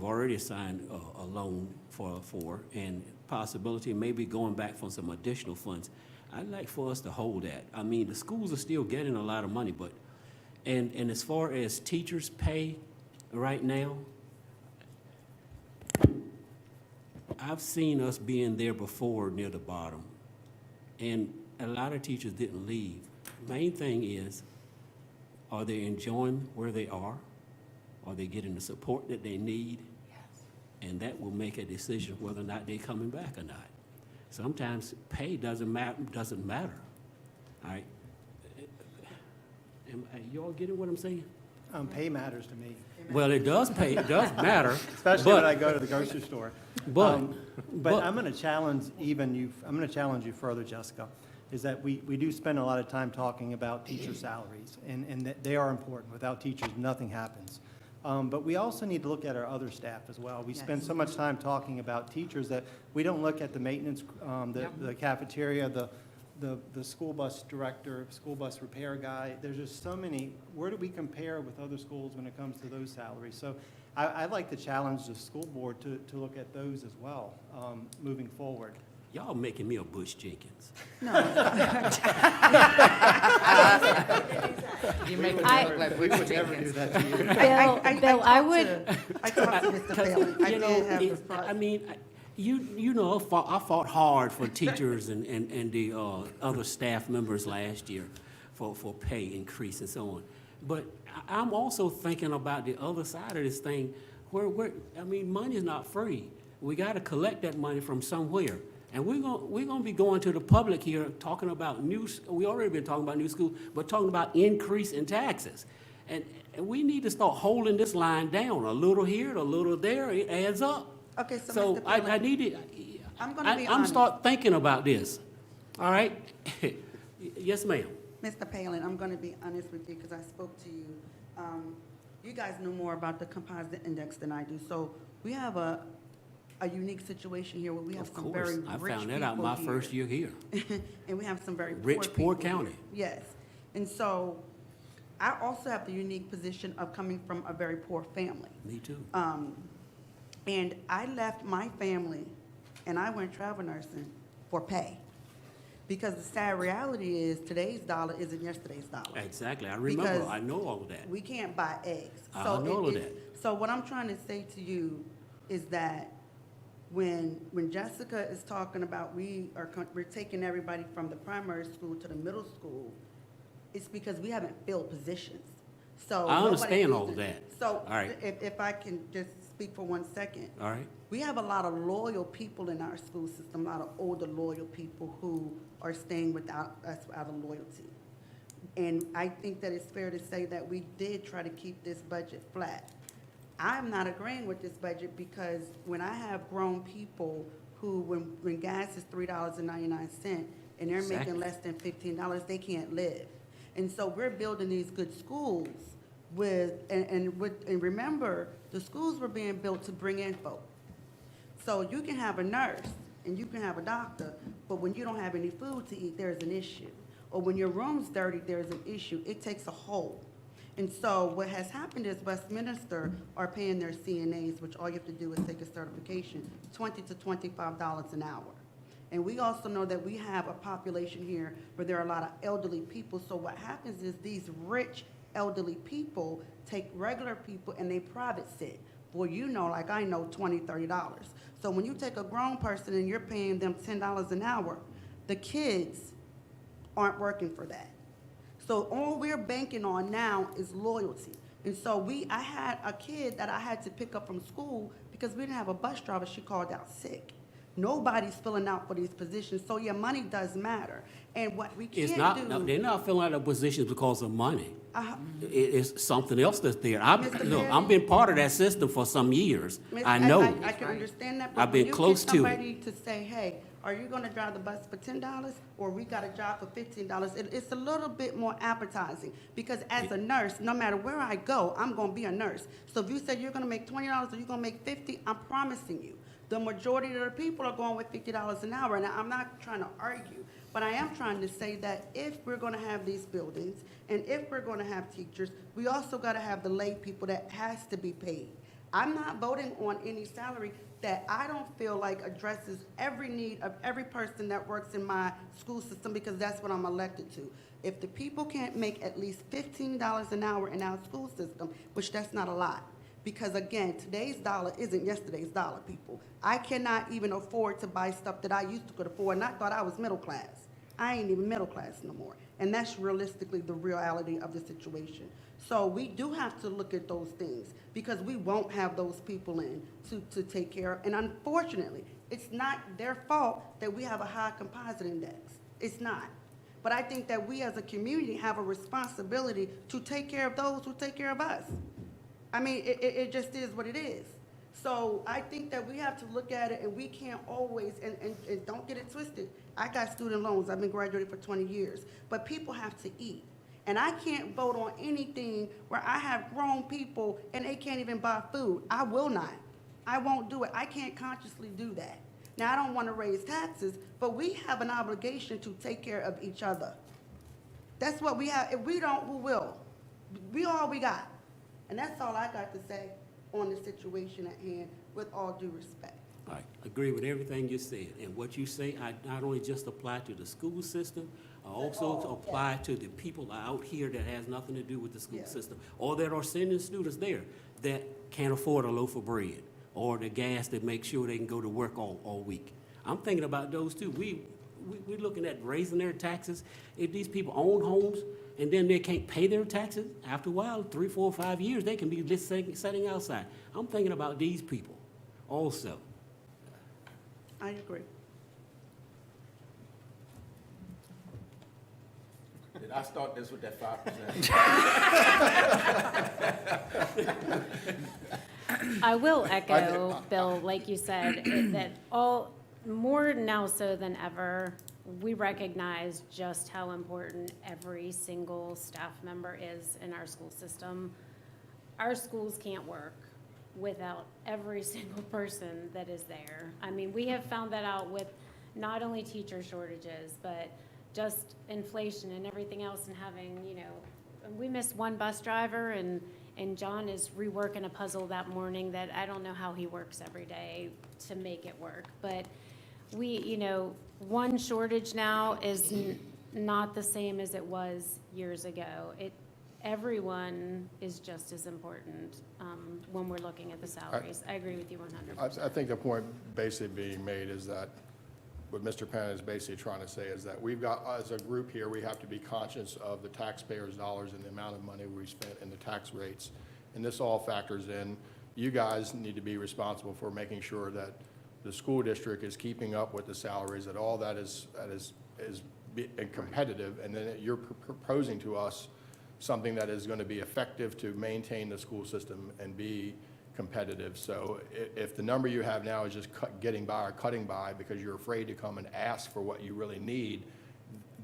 already assigned a loan for, and possibility of maybe going back for some additional funds, I'd like for us to hold that. I mean, the schools are still getting a lot of money, but, and as far as teachers' pay right now, I've seen us being there before near the bottom, and a lot of teachers didn't leave. Main thing is, are they enjoying where they are? Are they getting the support that they need? And that will make a decision whether or not they're coming back or not. Sometimes pay doesn't matter, all right? You all getting what I'm saying?
Pay matters to me,
Well, it does matter.
especially when
but-
I go to the grocery store.
But,
But I'm going to challenge you further, Jessica, is that we do spend a lot of time talking about teacher salaries, and that they are important. Without teachers, nothing happens. But we also need to look at our other staff as well. We spend so much time talking about teachers that we don't look at the maintenance, the cafeteria, the school bus director, school bus repair guy. There's just so many. Where do we compare with other schools when it comes to those salaries? So I'd like to challenge the school board to look at those as well, moving forward.
y'all making me a Butch Jenkins.
You make it
I-
look like
We
Butch
would never do
Jenkins.
that to you.
Bill, I would,
I talked to Mr. Palin. I
You
did
know,
have this
I mean, you know, I fought hard for teachers and the other staff members last year for pay increase and so on. But I'm also thinking about the other side of this thing, where I mean, money's not free. We got to collect that money from somewhere. And we're gonna be going to the public here, talking about we already been talking about new schools, but talking about increase in taxes. And we need to start holding this line down, a little here, a little there, it adds up.
Okay, so
So
Mr.
I
Palin,
need to,
I'm gonna be
I'm
honest.
start thinking about this, all right? Yes, ma'am.
Mr. Palin, I'm going to be honest with you because I spoke to you. You guys know more about the composite index than I do. So we have a unique situation here where we have
Of
some very
course,
rich
I
people
found that out my first year here.
And we have some very
Rich,
poor
poor
people
county.
here. Yes. And so I also have the unique position of coming from a very poor family.
Me too.
And I left my family and I went travel nursing for pay. Because the sad reality is today's dollar isn't yesterday's dollar.
Exactly, I remember,
Because
I know all of that.
We can't buy eggs.
I
So
know all of
it's- So what I'm trying to say to you is that when Jessica is talking about we're taking everybody from the primary school to the middle school, it's because we haven't filled positions. So
I
nobody
understand
is-
all of that.
So
All right.
if I can just speak for 1 second.
All right,
We have a lot of loyal people in our school system, a lot of older loyal people who are staying without us out of loyalty. And I think that it's fair to say that we did try to keep this budget flat. I'm not agreeing with this budget because when I have grown people who, when gas is $3.99 and they're
Exactly.
making less than $15, they can't live. And so we're building these good schools and remember, the schools were being built to bring in folk. So you can have a nurse and you can have a doctor, But when you don't have any food to eat, there's an issue. Or when your room's dirty, there's an issue. It takes a whole. And so what has happened is Westminster are paying their CNAs, which all you have to do is take a certification, $20 to $25 an hour. And we also know that we have a population here where there are a lot of elderly people. So what happens is these rich elderly people take regular people and they private sit. Well, you know, like I know, $20, $30. So when you take a grown person and you're paying them $10 an hour, the kids aren't working for that. So all we're banking on now is loyalty. And so I had a kid that I had to pick up from school because we didn't have a bus driver. She called out sick. Nobody's filling out for these positions. So yeah, money does matter. And what we
It's
can't
not,
do.
no, they're not filling out the positions because of money.
Uh,
It's something else that's there.
Mr.
Look,
Perry?
I've been part of that system for some years.
Miss,
I know.
I can understand that, but
I've
when
been
you
close
get
to it.
somebody to say, hey, are you gonna drive the bus for $10, or we got a job for $15, it's a little bit more appetizing, because as a nurse, no matter where I go, I'm gonna be a nurse. So if you say you're gonna make $20 or you're gonna make $50, I'm promising you, the majority of the people are going with $50 an hour, and I'm not trying to argue, but I am trying to say that if we're gonna have these buildings, and if we're gonna have teachers, we also gotta have the lay people that has to be paid. I'm not voting on any salary that I don't feel like addresses every need of every person that works in my school system, because that's what I'm elected to. If the people can't make at least $15 an hour in our school system, which that's not a lot, because again, today's dollar isn't yesterday's dollar, people. I cannot even afford to buy stuff that I used to could afford, and I thought I was middle class. I ain't even middle class no more. And that's realistically the reality of the situation. So we do have to look at those things, because we won't have those people in to take care of. And unfortunately, it's not their fault that we have a high composite index. It's not. But I think that we as a community have a responsibility to take care of those who take care of us. I mean, it just is what it is. So I think that we have to look at it, and we can't always, and don't get it twisted. I got student loans. I've been graduating for 20 years. But people have to eat. And I can't vote on anything where I have grown people and they can't even buy food. I will not. I won't do it. I can't consciously do that. Now, I don't want to raise taxes, but we have an obligation to take care of each other. That's what we have. If we don't, who will? We all we got. And that's all I got to say on the situation at hand, with all due respect.
I agree with everything you said. And what you say, I not only just apply to the school system, I also apply to the people out here that has nothing to do with the school
Yeah.
system, or that are sending students there that can't afford a loaf of bread, or the gas that makes sure they can go to work all week. I'm thinking about those too. We're looking at raising their taxes. If these people own homes and then they can't pay their taxes, after a while, 3, 4, 5 years, they can be just sitting outside. I'm thinking about these people also.
I agree.
Did I start this with that 5%?
I will echo, Bill, like you said, that more now so than ever, we recognize just how important every single staff member is in our school system. Our schools can't work without every single person that is there. I mean, we have found that out with not only teacher shortages, but just inflation and everything else, and having, we missed one bus driver, and John is reworking a puzzle that morning that I don't know how he works every day to make it work. But one shortage now is not the same as it was years ago. Everyone is just as important when we're looking at the salaries. I agree with you 100%.
I think the point basically being made is that what Mr. Penn is basically trying to say is that we've got, as a group here, we have to be conscious of the taxpayers' dollars and the amount of money we spent and the tax rates. And this all factors in. You guys need to be responsible for making sure that the school district is keeping up with the salaries, that all that is competitive, and then you're proposing to us something that is going to be effective to maintain the school system and be competitive. So if the number you have now is just getting by or cutting by because you're afraid to come and ask for what you really need,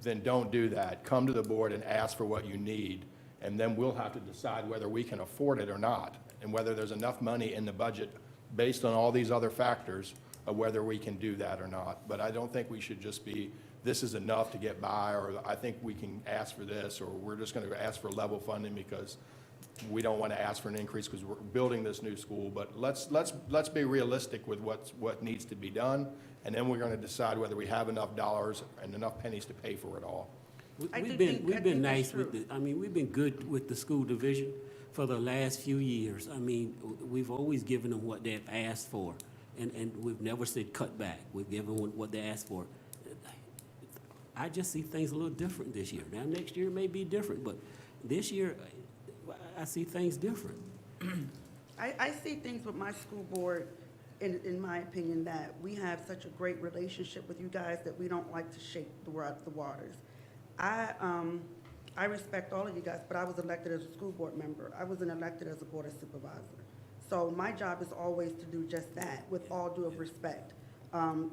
then don't do that. Come to the board and ask for what you need, and then we'll have to decide whether we can afford it or not, and whether there's enough money in the budget based on all these other factors of whether we can do that or not. But I don't think we should just be, this is enough to get by, or I think we can ask for this, or we're just going to ask for level funding because we don't want to ask for an increase because we're building this new school. But let's be realistic with what needs to be done, and then we're going to decide whether we have enough dollars and enough pennies to pay for it all.
I do
We've
think- I
been
think that's
nice with
true.
the, I mean, we've been good with the school division for the last few years. I mean, we've always given them what they've asked for, and we've never said cut back. We've given them what they asked for. I just see things a little different this year. Now, next year may be different, but this year, I see things different.
I see things with my school board, in my opinion, that we have such a great relationship with you guys that we don't like to shake the waters. I respect all of you guys, but I was elected as a school board member. I wasn't elected as a board of supervisor. So my job is always to do just that, with all due of respect,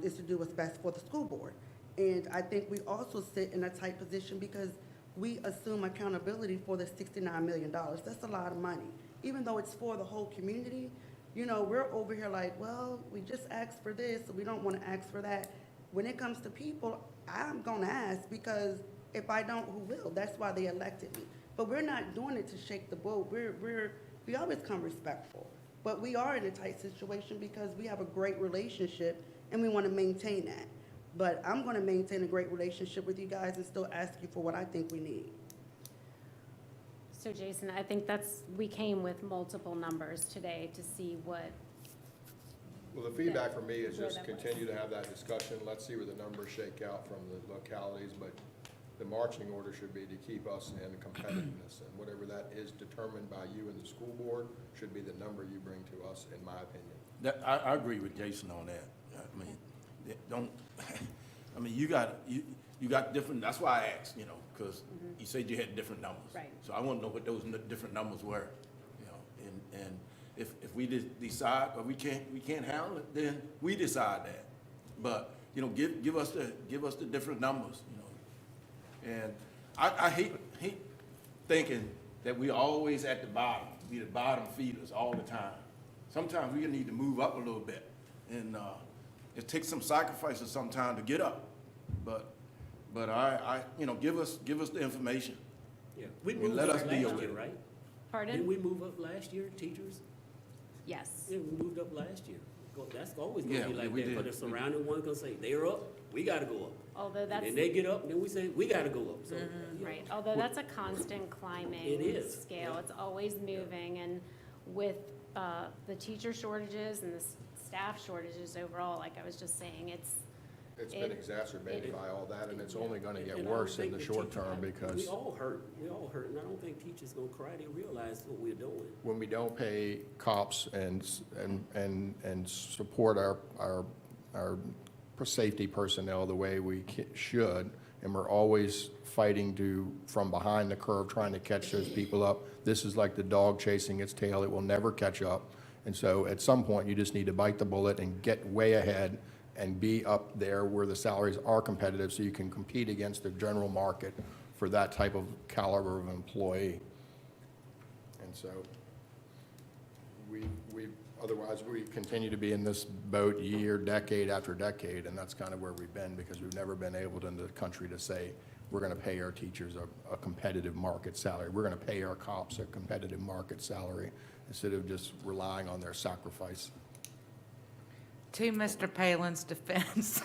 is to do what's best for the school board. And I think we also sit in a tight position because we assume accountability for the $69 million. That's a lot of money. Even though it's for the whole community, you know, we're over here like, well, we just asked for this, so we don't want to ask for that. When it comes to people, I'm going to ask, because if I don't, who will? That's why they elected me. But we're not doing it to shake the boat. We always come respectful. But we are in a tight situation because we have a great relationship and we want to maintain that. But I'm going to maintain a great relationship with you guys and still ask you for what I think we need.
So Jason, I think we came with multiple numbers today to see what,
Well, the feedback for me is
Where
just
that was.
continue to have that discussion. Let's see where the numbers shake out from the localities, but the marching order should be to keep us in competitiveness. And whatever that is determined by you and the school board should be the number you bring to us, in my opinion.
I agree with Jason on that. I mean, you got different, that's why I asked, because you said you had different numbers.
Right.
So I want to know what those different numbers were, and if we decide, or we can't handle it, then we decide that. But, give us the different numbers, And I hate thinking that we always at the bottom, be the bottom feeders all the time. Sometimes we need to move up a little bit, and it takes some sacrifices sometimes to get up. But I give us the information.
Yeah. We
And
moved
let
up
us
last
deal
year,
with it.
right?
pardon?
Didn't we move up last year, teachers?
Yes.
Yeah, we moved up last year. That's always gonna
Yeah,
be like
we
that,
did.
because the surrounding one's gonna say, they're up, we gotta go up.
Although
And
that's,
then they get up, and then we say, we gotta go up, so.
right, although that's a constant climbing
It is,
scale.
yeah.
It's always moving, and with the teacher shortages and the staff shortages overall, like I was just saying,
It's been exacerbated by all that, and it's only gonna get
And I don't
worse in
think
the
the
short
teacher-
term
We
because
all hurt, and I don't think teachers gonna cry, they realize what we're doing.
when we don't pay cops and support our safety personnel the way we should, and we're always fighting from behind the curve, trying to catch those people up. This is like the dog chasing its tail. It will never catch up. And so at some point, you just need to bite the bullet and get way ahead and be up there where the salaries are competitive so you can compete against the general market for that type of caliber of employee. And so otherwise, we continue to be in this boat decade after decade, and that's kind of where we've been because we've never been able in the country to say, we're going to pay our teachers a competitive market salary. We're going to pay our cops a competitive market salary instead of just relying on their sacrifice.
To Mr. Palin's defense,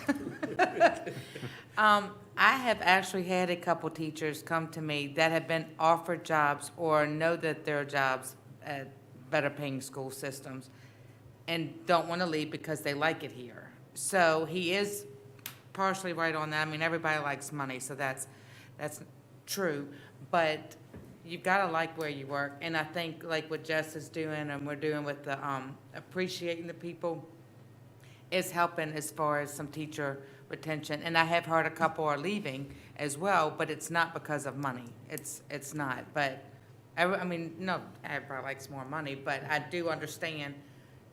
I have actually had a couple teachers come to me that have been offered jobs or know that there are jobs at better paying school systems and don't want to leave because they like it here. So he is partially right on that. I mean, everybody likes money, so that's true. But you've got to like where you work. And I think like what Jess is doing and we're doing with the appreciating the people is helping as far as some teacher retention. And I have heard a couple are leaving as well, but it's not because of money. It's not. But, I mean, no, everybody likes more money, but I do understand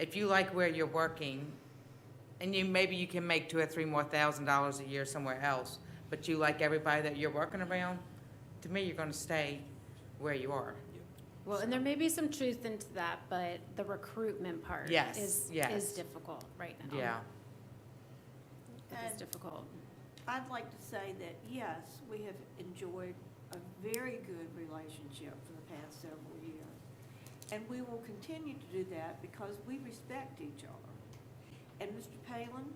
if you like where you're working, and maybe you can make $2,000 or $3,000 more a year somewhere else, but you like everybody that you're working around, to me, you're going to stay where you are.
Well, and there may be some truth into that, but the recruitment part
Yes,
is
yes.
difficult right now.
Yeah.
It's
And
difficult.
I'd like to say that, yes, we have enjoyed a very good relationship for the past several years. And we will continue to do that because we respect each other. And Mr. Palin,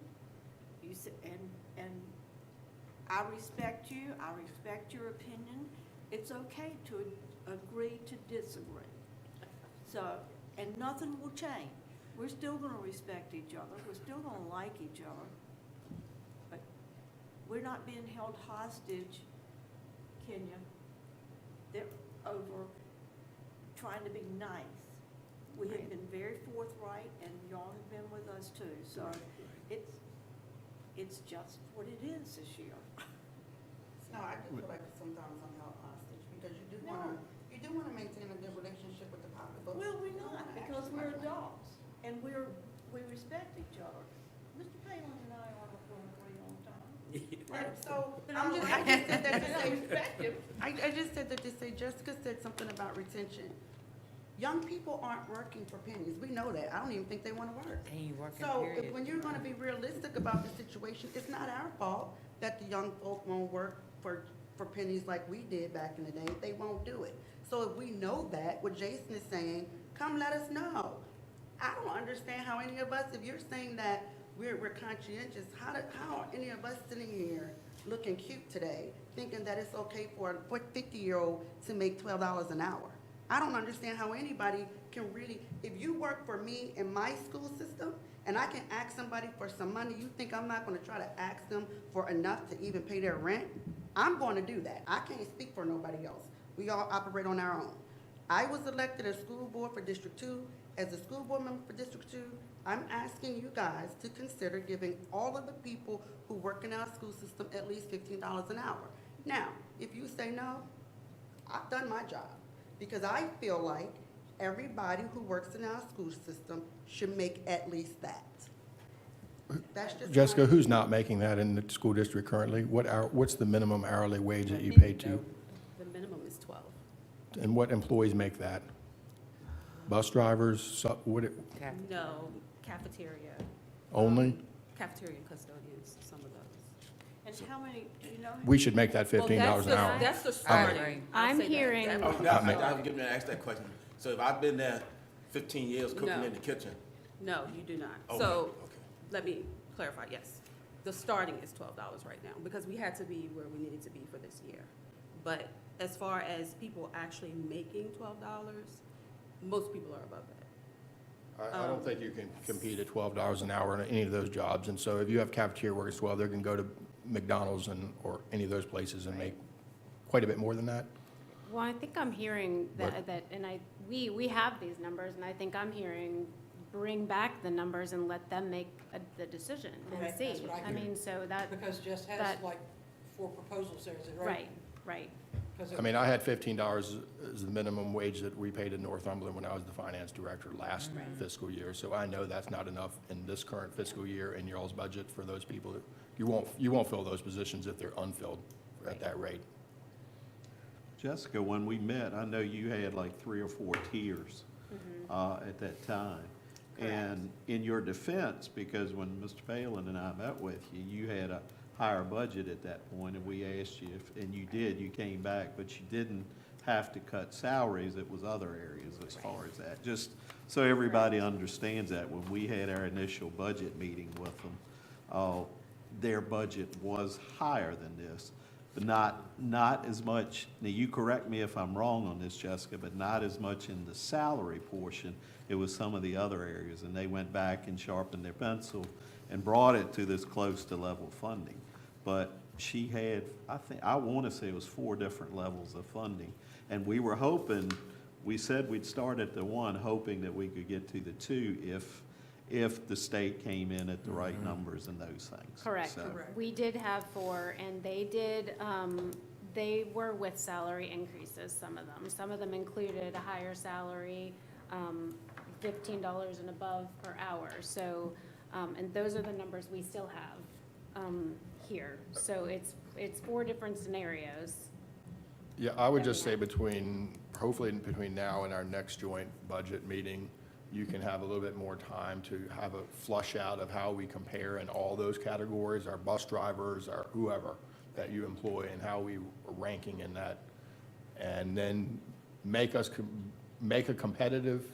you said, and I respect you, I respect your opinion. It's okay to agree to disagree. So, and nothing will change. We're still gonna respect each other, we're still gonna like each other. But we're not being held hostage, Kenya. They're over trying to be nice. We have
Right.
been very forthright, and y'all have been with us too, so it's just what it is this year.
No, I do feel like sometimes I'm held hostage, because you do wanna maintain a good relationship with the public, but.
Well, we're
you don't
not,
wanna
because
actually
we're
like-
adults, and we respect each other. Mr. Palin and I aren't going to agree all the time.
Right, so,
But
I just said that to
I
say,
respect him.
I just said that to say, Jessica said something about retention. Young people aren't working for pennies, we know that, I don't even think they wanna work.
They ain't working,
So,
period.
when you're gonna be realistic about the situation, it's not our fault that the young folk won't work for pennies like we did back in the day, they won't do it. So if we know that, what Jason is saying, come let us know. I don't understand how any of us, if you're saying that we're conscientious, how are any of us sitting here looking cute today, thinking that it's okay for a 50-year-old to make $12 an hour? I don't understand how anybody can really, if you work for me in my school system, and I can ask somebody for some money, you think I'm not gonna try to ask them for enough to even pay their rent? I'm gonna do that. I can't speak for nobody else. We all operate on our own. I was elected as school board for District 2. As a school board member for District 2, I'm asking you guys to consider giving all of the people who work in our school system at least $15 an hour. Now, if you say no, I've done my job, because I feel like everybody who works in our school system should make at least that. That's just
Jessica,
my-
who's not making that in the school district currently? What's the minimum hourly wage that you pay to?
The minimum is 12.
And what employees make that? Bus drivers,
Okay.
No, cafeteria,
only?
cafeteria and custodians, some of those.
And how many, do you know?
We should make that
Well,
$15 an hour.
That's the
I
starting.
agree.
I'll
I'm
say that.
hearing-
That-
Oh, now, I was getting ready to ask that question. So if I've been there 15 years cooking
No.
in the kitchen,
No, you do not.
okay,
So,
okay.
let me clarify, yes. The starting is $12 right now, because we had to be where we needed to be for this year. But as far as people actually making $12, most people are above that.
I don't think you can compete at $12 an hour in any of those jobs. And so if you have cafeteria workers, 12, they can go to McDonald's or any of those places and make quite a bit more than that.
Well, I think I'm hearing
But-
and we have these numbers, and I think I'm hearing, bring back the numbers and let them make the decision and
Correct,
see.
that's what I
I
hear.
mean, so that,
Because Jess has
that-
like 4 proposals there, is it right?
right, right.
'Cause
I mean, I had $15 as the minimum wage that we paid in Northumberland when I was the finance director last fiscal year. So I know that's not enough in this current fiscal year in y'all's budget for those people. You won't fill those positions if they're unfilled at that rate.
Jessica, when we met, I know you had like 3 or 4 tiers at that time. And in your defense, because when Mr. Palin and I met with you, you had a higher budget at that point, and we asked you if, and you did, you came back, but you didn't have to cut salaries, it was other areas as far as that. Just so everybody understands that, when we had our initial budget meeting with them, their budget was higher than this, but not as much, now you correct me if I'm wrong on this, Jessica, but not as much in the salary portion, it was some of the other areas, and they went back and sharpened their pencil and brought it to this close to level funding. But she had, I want to say it was 4 different levels of funding. And we were hoping, we said we'd start at the 1, hoping that we could get to the 2 if the state came in at the right numbers and those things.
Correct.
So-
Correct.
We did have 4, and they were with salary increases, some of them. Some of them included a higher salary, $15 and above per hour. So, and those are the numbers we still have here. So it's 4 different scenarios.
Yeah, I would just say hopefully between now and our next joint budget meeting, you can have a little bit more time to have a flush out of how we compare in all those categories, our bus drivers, our whoever that you employ, and how we are ranking in that. And then make a competitive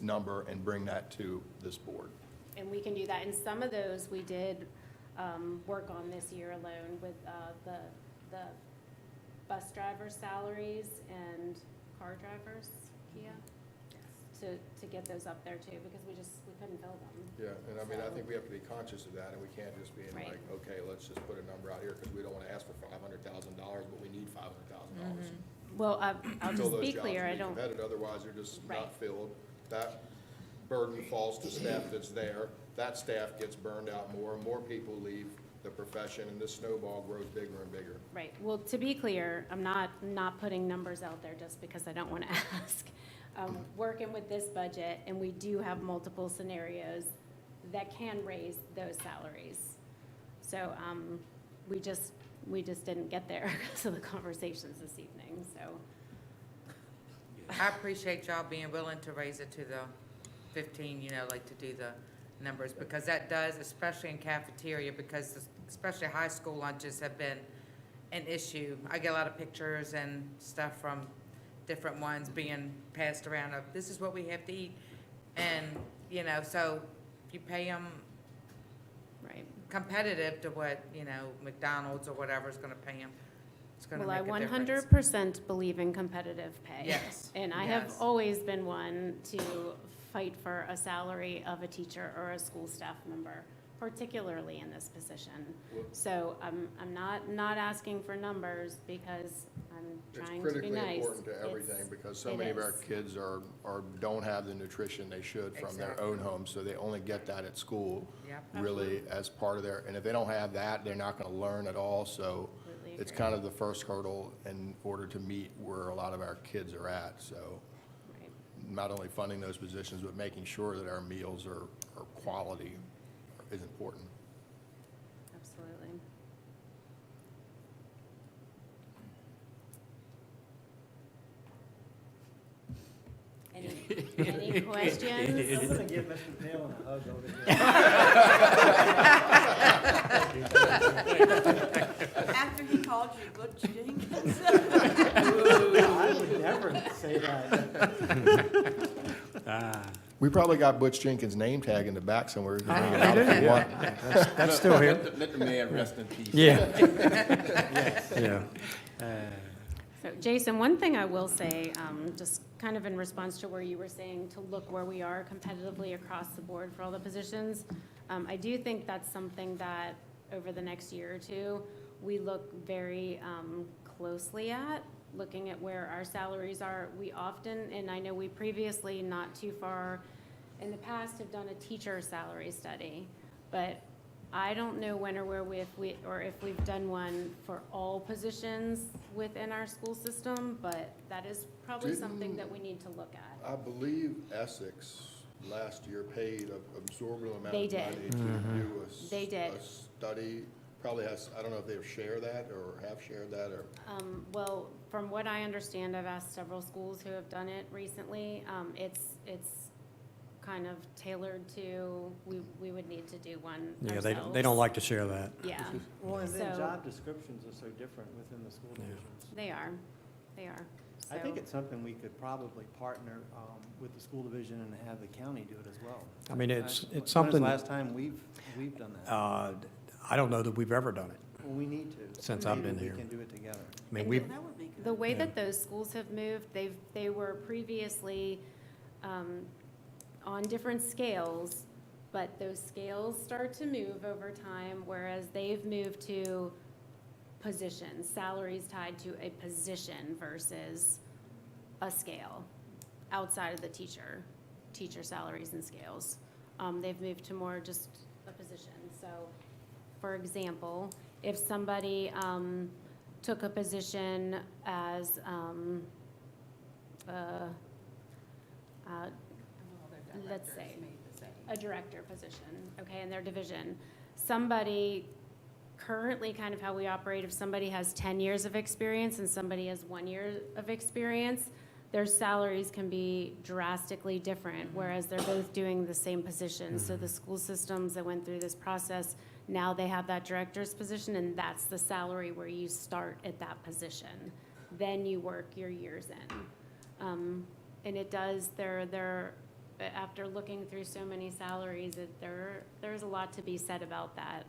number and bring that to this board.
And we can do that. And some of those we did work on this year alone with the bus driver salaries and car drivers, Kia, to get those up there too, because we couldn't fill them.
Yeah, and I mean, I think we have to be conscious of that, and we can't just be
Right.
like, okay, let's just put a number out here, because we don't want to ask for $500,000, but we need $500,000.
Well, I'll
Until
just
those
be
jobs
clear,
can
I
be
don't,
competitive, otherwise they're just
Right.
not filled. That burden falls to staff that's there. That staff gets burned out more, more people leave the profession, and this snowball grows bigger and bigger.
right. Well, to be clear, I'm not putting numbers out there just because I don't want to ask. Working with this budget, and we do have multiple scenarios that can raise those salaries. So, we just didn't get there because of the conversations this evening, so.
I appreciate y'all being willing to raise it to the 15, like to do the numbers, because that does, especially in cafeteria, because especially high school lunches have been an issue. I get a lot of pictures and stuff from different ones being passed around of, this is what we have to eat. And, so if you pay them
Right.
competitive to what, McDonald's or whatever is gonna pay them, it's gonna
Well, I
make a difference.
100% believe in competitive pay.
Yes,
And I have
yes.
always been one to fight for a salary of a teacher or a school staff member, particularly in this position.
Well-
So I'm not asking for numbers because I'm
It's
trying to be
critically
nice.
important to
It's-
everything, because so
it
many of our
is.
kids don't have the nutrition they should from their
Exactly.
own homes, so they only get that at school,
Yep.
really, as part of their, and if they don't have that, they're not gonna learn at all, so
Completely
it's
agree.
kind of the first hurdle in order to meet where a lot of our kids are at, so
Right.
not only funding those positions, but making sure that our meals are quality is important.
Absolutely. Any questions?
I'm gonna give Mr. Palin a hug over here.
After he called you Butch Jenkins.
I would never say that.
We probably got Butch Jenkins' name tag in the back somewhere.
We do? That's still here.
Let the man rest in peace.
Yeah. Yeah.
So Jason, one thing I will say, just kind of in response to where you were saying to look where we are competitively across the board for all the positions, I do think that's something that over the next year or two, we look very closely at, looking at where our salaries are. We often, and I know we previously, not too far in the past, have done a teacher salary study, but I don't know when or where if we've done one for all positions within our school system, but that is probably something that we need to look at.
I believe Essex last year paid an absorbent amount
They
of
did.
money to do a
They did.
a study. Probably has, I don't know if they've shared that or have shared that, or,
Well, from what I understand, I've asked several schools who have done it recently. It's kind of tailored to, we would need to do one
Yeah,
ourselves.
they don't like to share that.
Yeah,
Well, and then
So-
job descriptions are so different within the school
Yeah.
divisions.
they are.
I think
So-
it's something we could probably partner with the school division and have the county do it as well.
I mean, it's
When was
something,
the last time we've done that?
I don't know that we've ever done it.
Well, we need to.
Since I've been here.
Maybe we can do it together.
I mean, we've,
That would be good.
The way
Yeah.
that those schools have moved, they were previously on different scales, but those scales start to move over time, whereas they've moved to positions, salaries tied to a position versus a scale outside of the teacher salaries and scales. They've moved to more just a position. So, for example, if somebody took a position as let's say, a director position, okay, in their division. Somebody, currently kind of how we operate, if somebody has 10 years of experience and somebody has 1 year of experience, their salaries can be drastically different, whereas they're both doing the same position. So the school systems that went through this process, now they have that director's position, and that's the salary where you start at that position. Then you work your years in. And it does, after looking through so many salaries, there's a lot to be said about that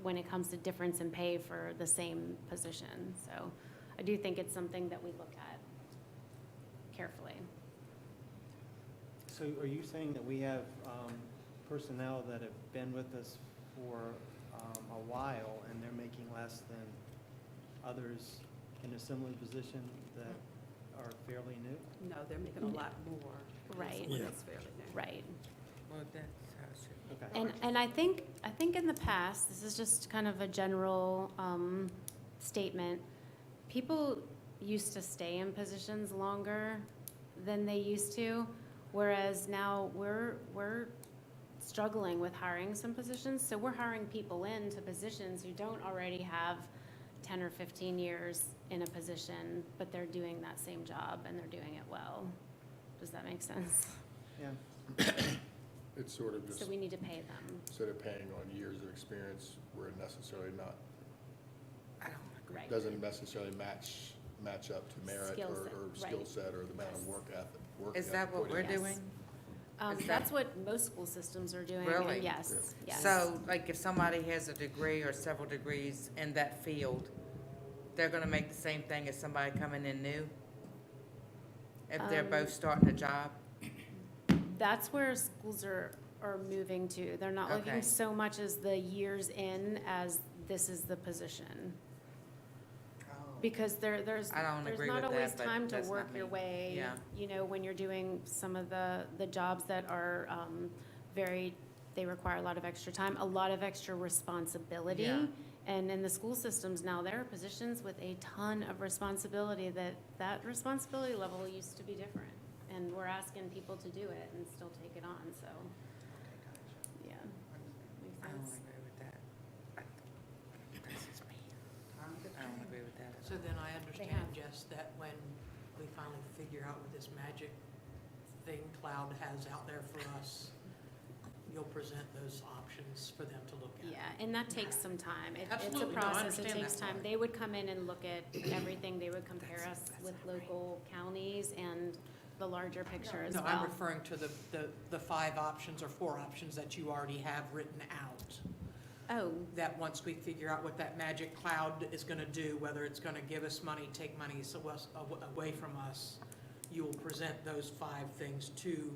when it comes to difference in pay for the same position. So I do think it's something that we look at carefully.
So are you saying that we have personnel that have been with us for a while and they're making less than others in a similar position that are fairly new?
No, they're making a lot more. than
Right.
someone
Yeah.
that's fairly new.
Right.
Well, that's how it should be.
Okay.
And I think in the past, this is just kind of a general statement, people used to stay in positions longer than they used to, whereas now we're struggling with hiring some positions, so we're hiring people into positions who don't already have 10 or 15 years in a position, but they're doing that same job and they're doing it well. Does that make sense?
Yeah.
It's sort of just,
So we need to pay them.
instead of paying on years of experience, we're necessarily not,
I don't agree.
Right.
doesn't necessarily match up to merit
Skill
or
set,
skill
right.
set or the amount of work ethic.
Is that what
put
we're
in.
Yes.
doing? Is that-
That's what most school systems are doing.
Really?
And yes, yes.
So, like, if somebody has a degree or several degrees in that field, they're gonna make the same thing as somebody coming in new? If they're both starting a job?
That's where schools are moving to. They're not
Okay.
looking so much as the years in as this is the position. Because there's
I don't agree
not
with
always
that, but
time to
that's
work
not
your
me.
way.
Yeah.
You know, when you're doing some of the jobs that are they require a lot of extra time, a lot of extra responsibility.
Yeah.
And in the school systems now, there are positions with a ton of responsibility that responsibility level used to be different. And we're asking people to do it and still take it on, so, yeah. Makes
I don't
sense?
agree with that. That's just me. I don't agree with that at
So
all.
then I
have.
understand, Jess, that when we finally figure out what this magic thing Cloud has out there for us, you'll present those options for them to look at.
Yeah, and that takes some time. It's a
Absolutely. No, I
process, it
understand
takes
that
time.
part.
They would come in and look at everything, they would compare us with local counties and the larger picture as
No,
well.
I'm referring to the 5 options or 4 options that you already have written out.
Oh,
That once we figure out what that magic cloud is gonna do, whether it's gonna give us money, take money away from us, you will present those 5 things to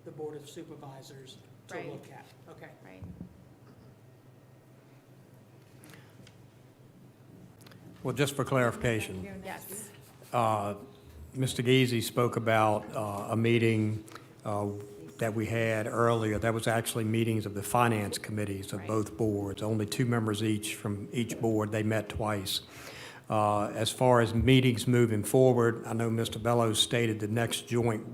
the Board of Supervisors to
Right.
look at. Okay.
right.
Well, just for clarification,
Yes.
Mr. Geezy spoke about a meeting that we had earlier. That was actually meetings of the finance committees of
Right.
both boards, only 2 members each from each board. They met twice. As far as meetings moving forward, I know Mr. Bellows stated the next joint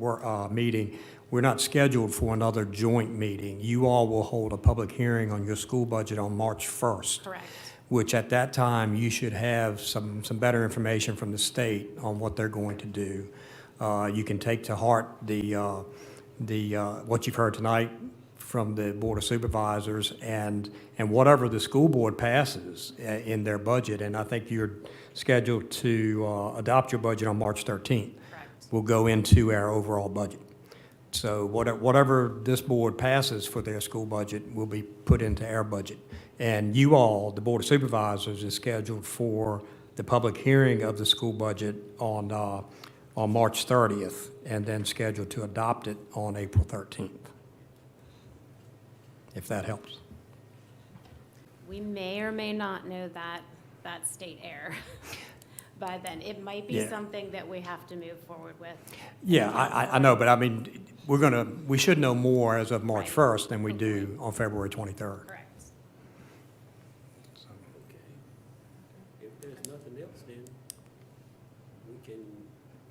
meeting. We're not scheduled for another joint meeting. You all will hold a public hearing on your school budget on March 1st.
Correct.
Which at that time, you should have some better information from the state on what they're going to do. You can take to heart what you've heard tonight from the Board of Supervisors and whatever the school board passes in their budget. And I think you're scheduled to adopt your budget on March 13th.
Correct.
Will go into our overall budget. So whatever this board passes for their school budget will be put into our budget. And you all, the Board of Supervisors, is scheduled for the public hearing of the school budget on March 30th, and then scheduled to adopt it on April 13th, if that helps.
We may or may not know that state air by then. It might be
Yeah.
something that we have to move forward with.
Yeah, I know, but I mean, we should know more as of March
Right.
1st than we do on February 23rd.
Correct.
Okay. If there's nothing else, then we can,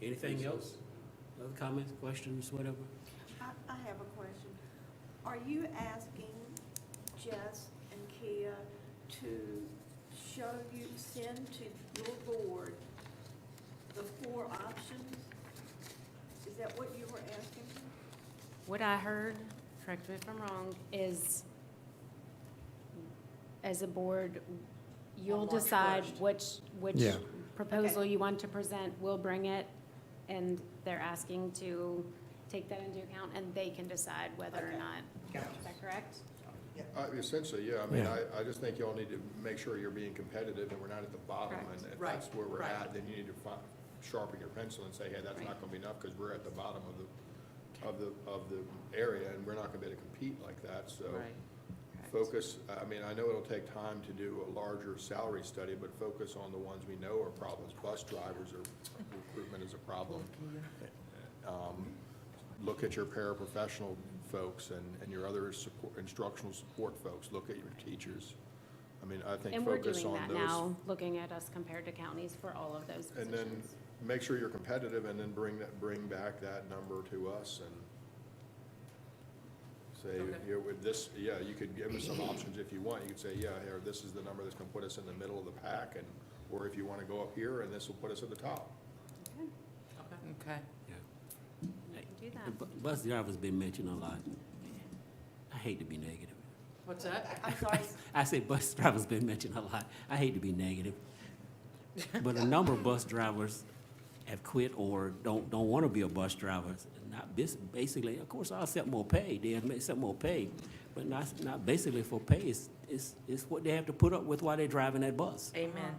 anything else? Other comments, questions, whatever?
I have a question. Are you asking Jess and Kia to send to your board the 4 options that what you were asking?
What I heard, correct me if I'm wrong, is as a board, you'll
On March
decide
1st.
which
Yeah.
proposal you want to present, we'll bring it, and they're asking to take that into account, and they can decide whether or not. Is that correct?
Essentially, yeah, I mean,
Yeah.
I just think y'all need to make sure you're being competitive and we're not at the bottom.
Correct.
And if
Right,
that's where we're
right.
at, then you need to sharpen your pencil and say, hey, that's not gonna be enough, because we're at the bottom of the area, and we're not gonna be able to compete like that, so.
Right.
Focus, I mean, I know it'll take time to do a larger salary study, but focus on the ones we know are problems. Bus drivers or recruitment is a problem. Look at your paraprofessional folks and your other instructional support folks. Look at your teachers. I mean, I think
And we're
focus
doing
on
that
those.
now, looking at us compared to counties for all of those
And then
positions.
make sure you're competitive, and then bring back that number to us and say,
Okay.
here with this, yeah, you could give us some options if you want. You could say, yeah, here, this is the number that's gonna put us in the middle of the pack, and, or if you wanna go up here, and this will put us at the top.
Okay,
Okay.
we can do that.
Bus drivers been mentioned a lot. I hate to be negative.
What's that?
I'm sorry,
I say bus drivers been mentioned a lot. I hate to be negative. But a number of bus drivers have quit or don't want to be a bus driver. Not basically, of course, I'll accept more pay. They accept more pay, but not basically for pay. It's what they have to put up with while they're driving that bus.
Amen.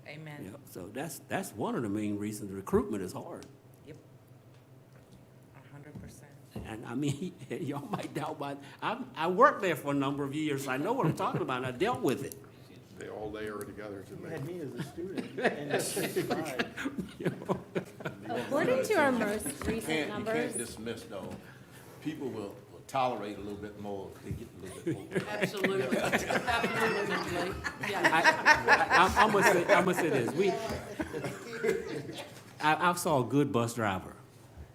Amen.
Yeah, so that's one of the main reasons recruitment is hard.
Yep. 100%.
And I mean, y'all might doubt, but I worked there for a number of years. I know what I'm talking about. I dealt with it.
They all layer together to
You
make.
had me as a student, and it's 65.
You know?
According to our most recent
You can't
numbers,
dismiss though. People will tolerate a little bit more if they get a little bit more.
Absolutely, absolutely, yeah.
I'm gonna say this. I saw a good bus driver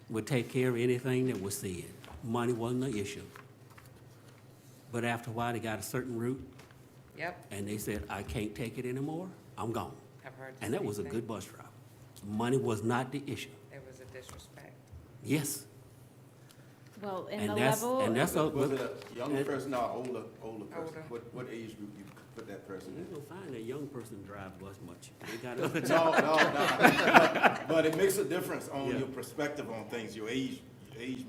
would take care of anything that was said. Money wasn't an issue. But after a while, they got a certain route,
Yep,
and they said, I can't take it anymore, I'm gone.
I've heard the
And that
same
was a
thing.
good bus driver. Money was not the issue.
It was a disrespect.
Yes.
well, in
And
the
that's-
level.
and that's a-
Was it a younger person or older person?
Older.
What age group you put that person
You
in?
don't find a young person drive bus much. They got other
No. But it makes a difference on
Yeah.
your perspective on things. Your age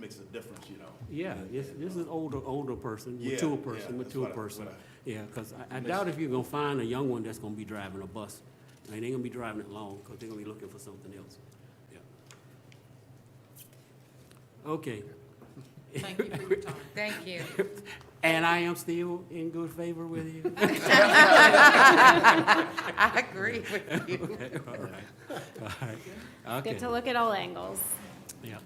makes a difference, you know.
Yeah, this is older person,
Yeah,
mature
yeah,
person,
that's
mature
what I-
person.
what I-
Yeah, because I doubt if you're gonna find a young one that's gonna be driving a bus. They ain't gonna be driving it long, because they're gonna be looking for something else. Yeah. Okay.
Thank you for your time.
Thank you.
And I am still in good favor with you?
I agree with you.
Okay, all right. All right.
Good to
Okay,
look at all angles.
yeah.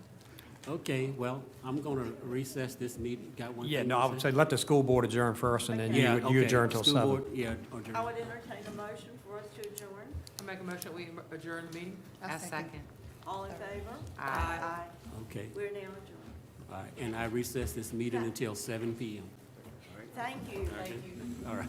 Okay, well, I'm gonna recess this meeting. Got one thing
Yeah, no,
to
I would say let the school board adjourn first, and then
Yeah,
you
okay.
adjourn till
School
7.
board, yeah, adjourn.
I would entertain a motion for us to adjourn.
I make a motion that we adjourn the meeting.
I second.
All in favor?
Aye.
Okay,
We're now adjourned.
all right, and I recess this meeting until 7 PM.
Thank you. Thank you.
All right.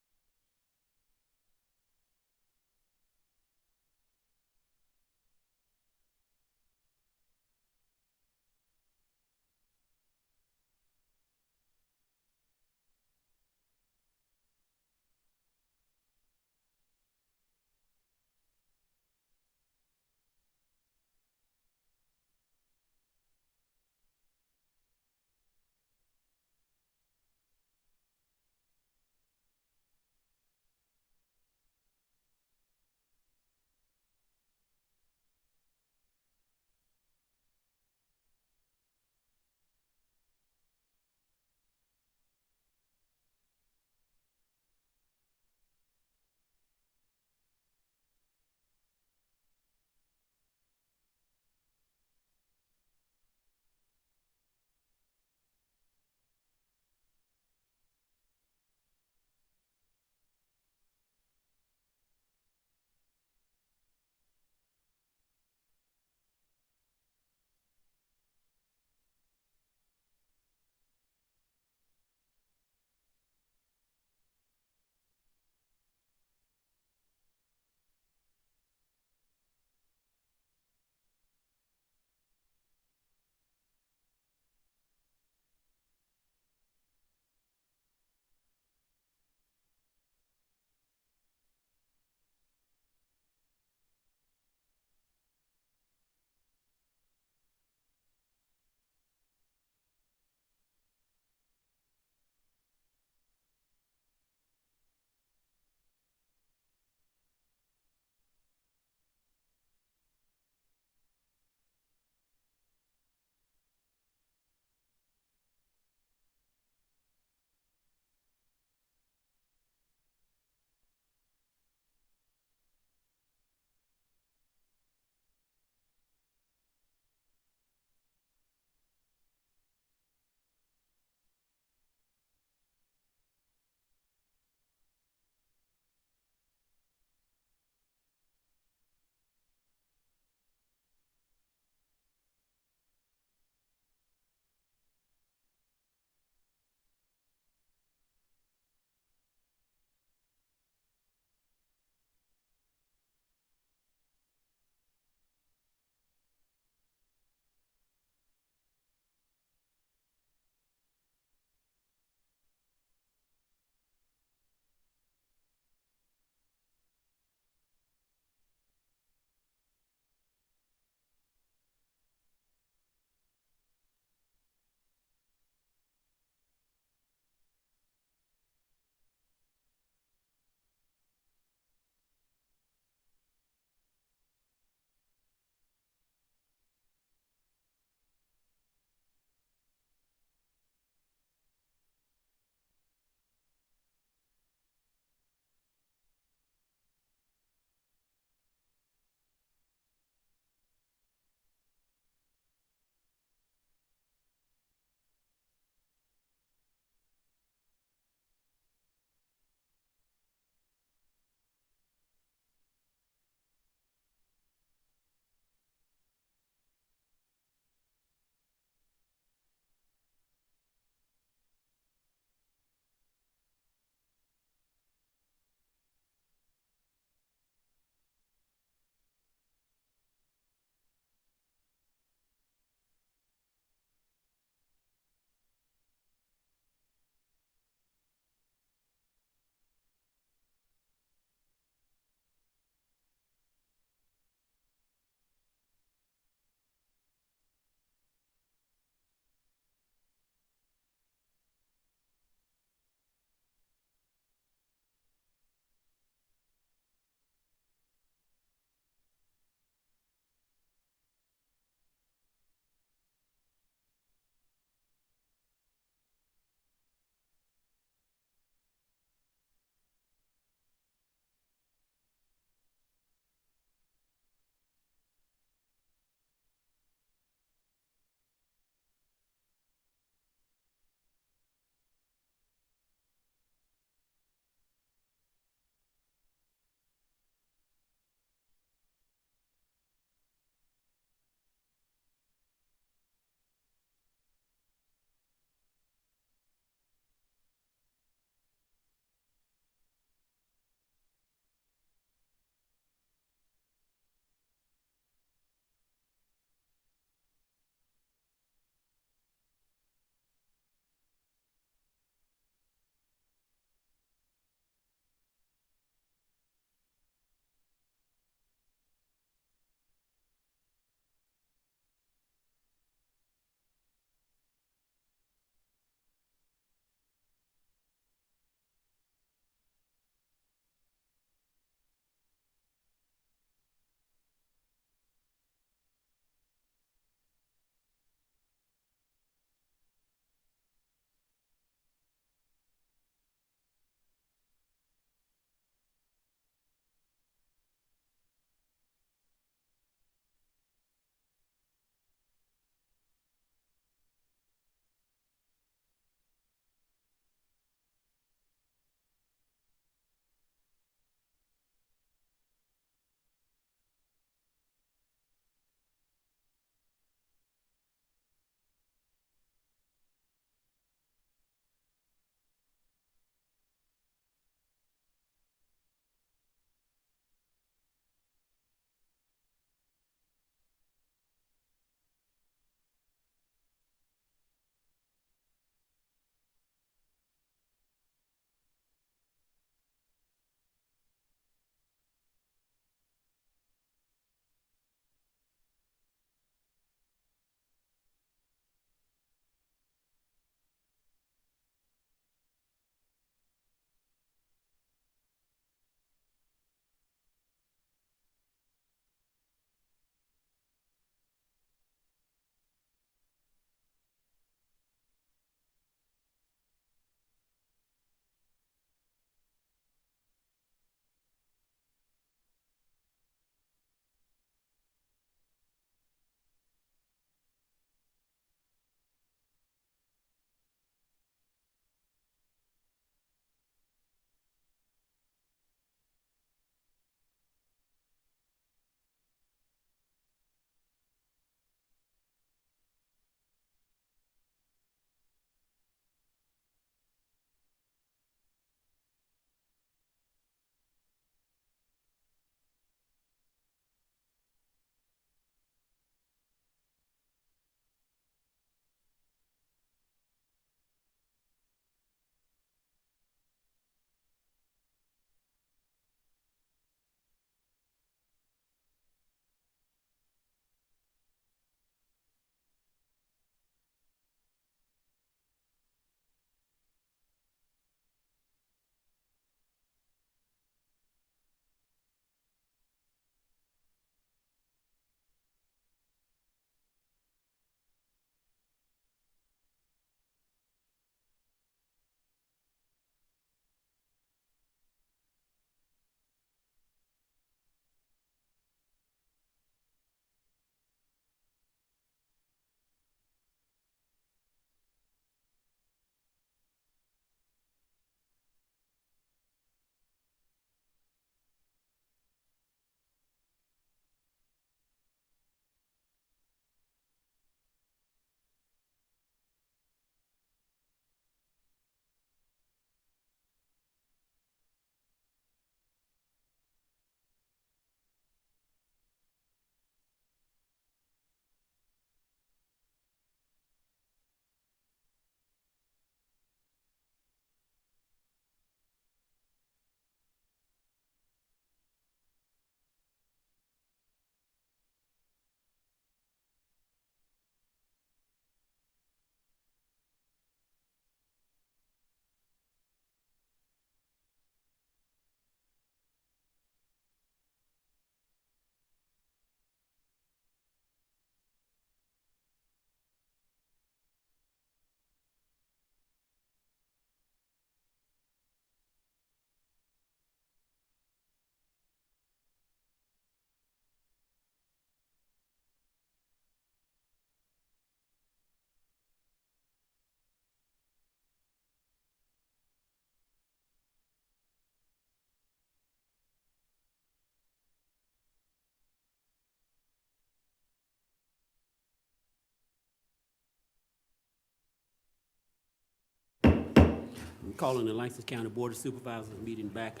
I'm calling the Lancaster County Board of Supervisors meeting back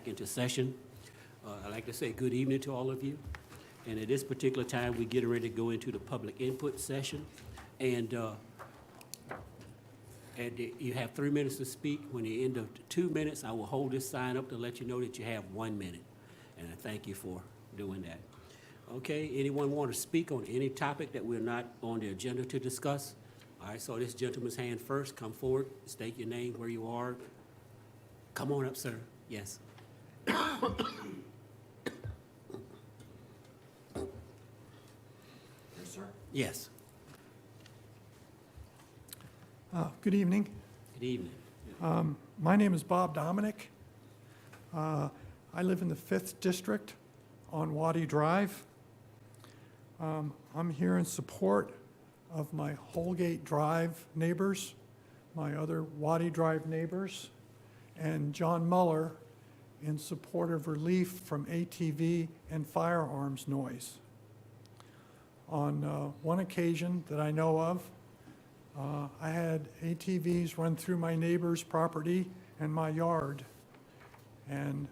into session. I'd like to say good evening to all of you. And at this particular time, we're getting ready to go into the public input session. And you have 3 minutes to speak. When you end of 2 minutes, I will hold this sign up to let you know that you have 1 minute. And I thank you for doing that. Okay, anyone want to speak on any topic that we're not on the agenda to discuss? All right, so this gentleman's hand first. Come forward, state your name, where you are. Come on up, sir. Yes. Yes.
Good evening.
Good evening.
My name is Bob Dominic. I live in the 5th District on Waddy Drive. I'm here in support of my Holgate Drive neighbors, my other Waddy Drive neighbors, and John Muller in support of relief from ATV and firearms noise. On one occasion that I know of, I had ATVs run through my neighbor's property and my yard, and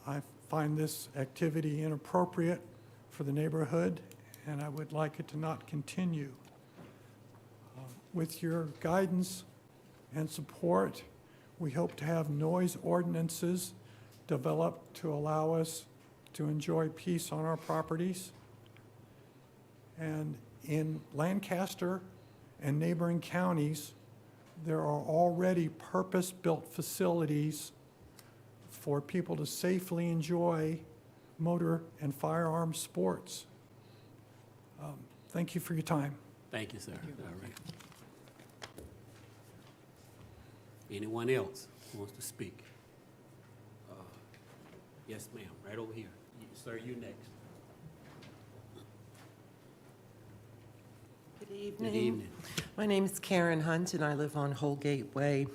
I find this activity inappropriate for the neighborhood, and I would like it to not continue. With your guidance and support, we hope to have noise ordinances developed to allow us to enjoy peace on our properties. And in Lancaster and neighboring counties, there are already purpose-built facilities for people to safely enjoy motor and firearm sports. Thank you for your time.
Thank you, sir. All right. Anyone else who wants to speak? Yes, ma'am, right over here. Sir, you next.
Good evening.
Good evening.
My name is Karen Hunt, and I live on Holgate Way.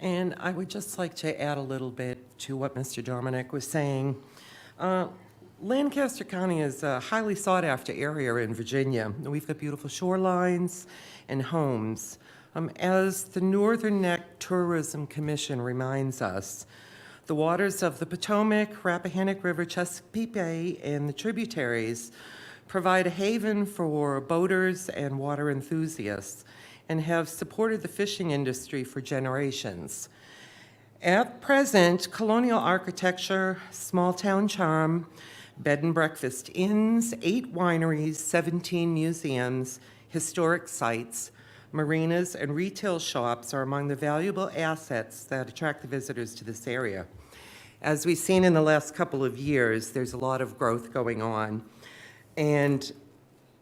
And I would just like to add a little bit to what Mr. Dominic was saying. Lancaster County is a highly sought-after area in Virginia. We've got beautiful shorelines and homes. As the Northern Neck Tourism Commission reminds us, the waters of the Potomac, Rappahannock River, Chesapeake Bay, and the tributaries provide a haven for boaters and water enthusiasts and have supported the fishing industry for generations. At present, colonial architecture, small-town charm, bed and breakfast inns, 8 wineries, 17 museums, historic sites, marinas, and retail shops are among the valuable assets that attract the visitors to this area. As we've seen in the last couple of years, there's a lot of growth going on. And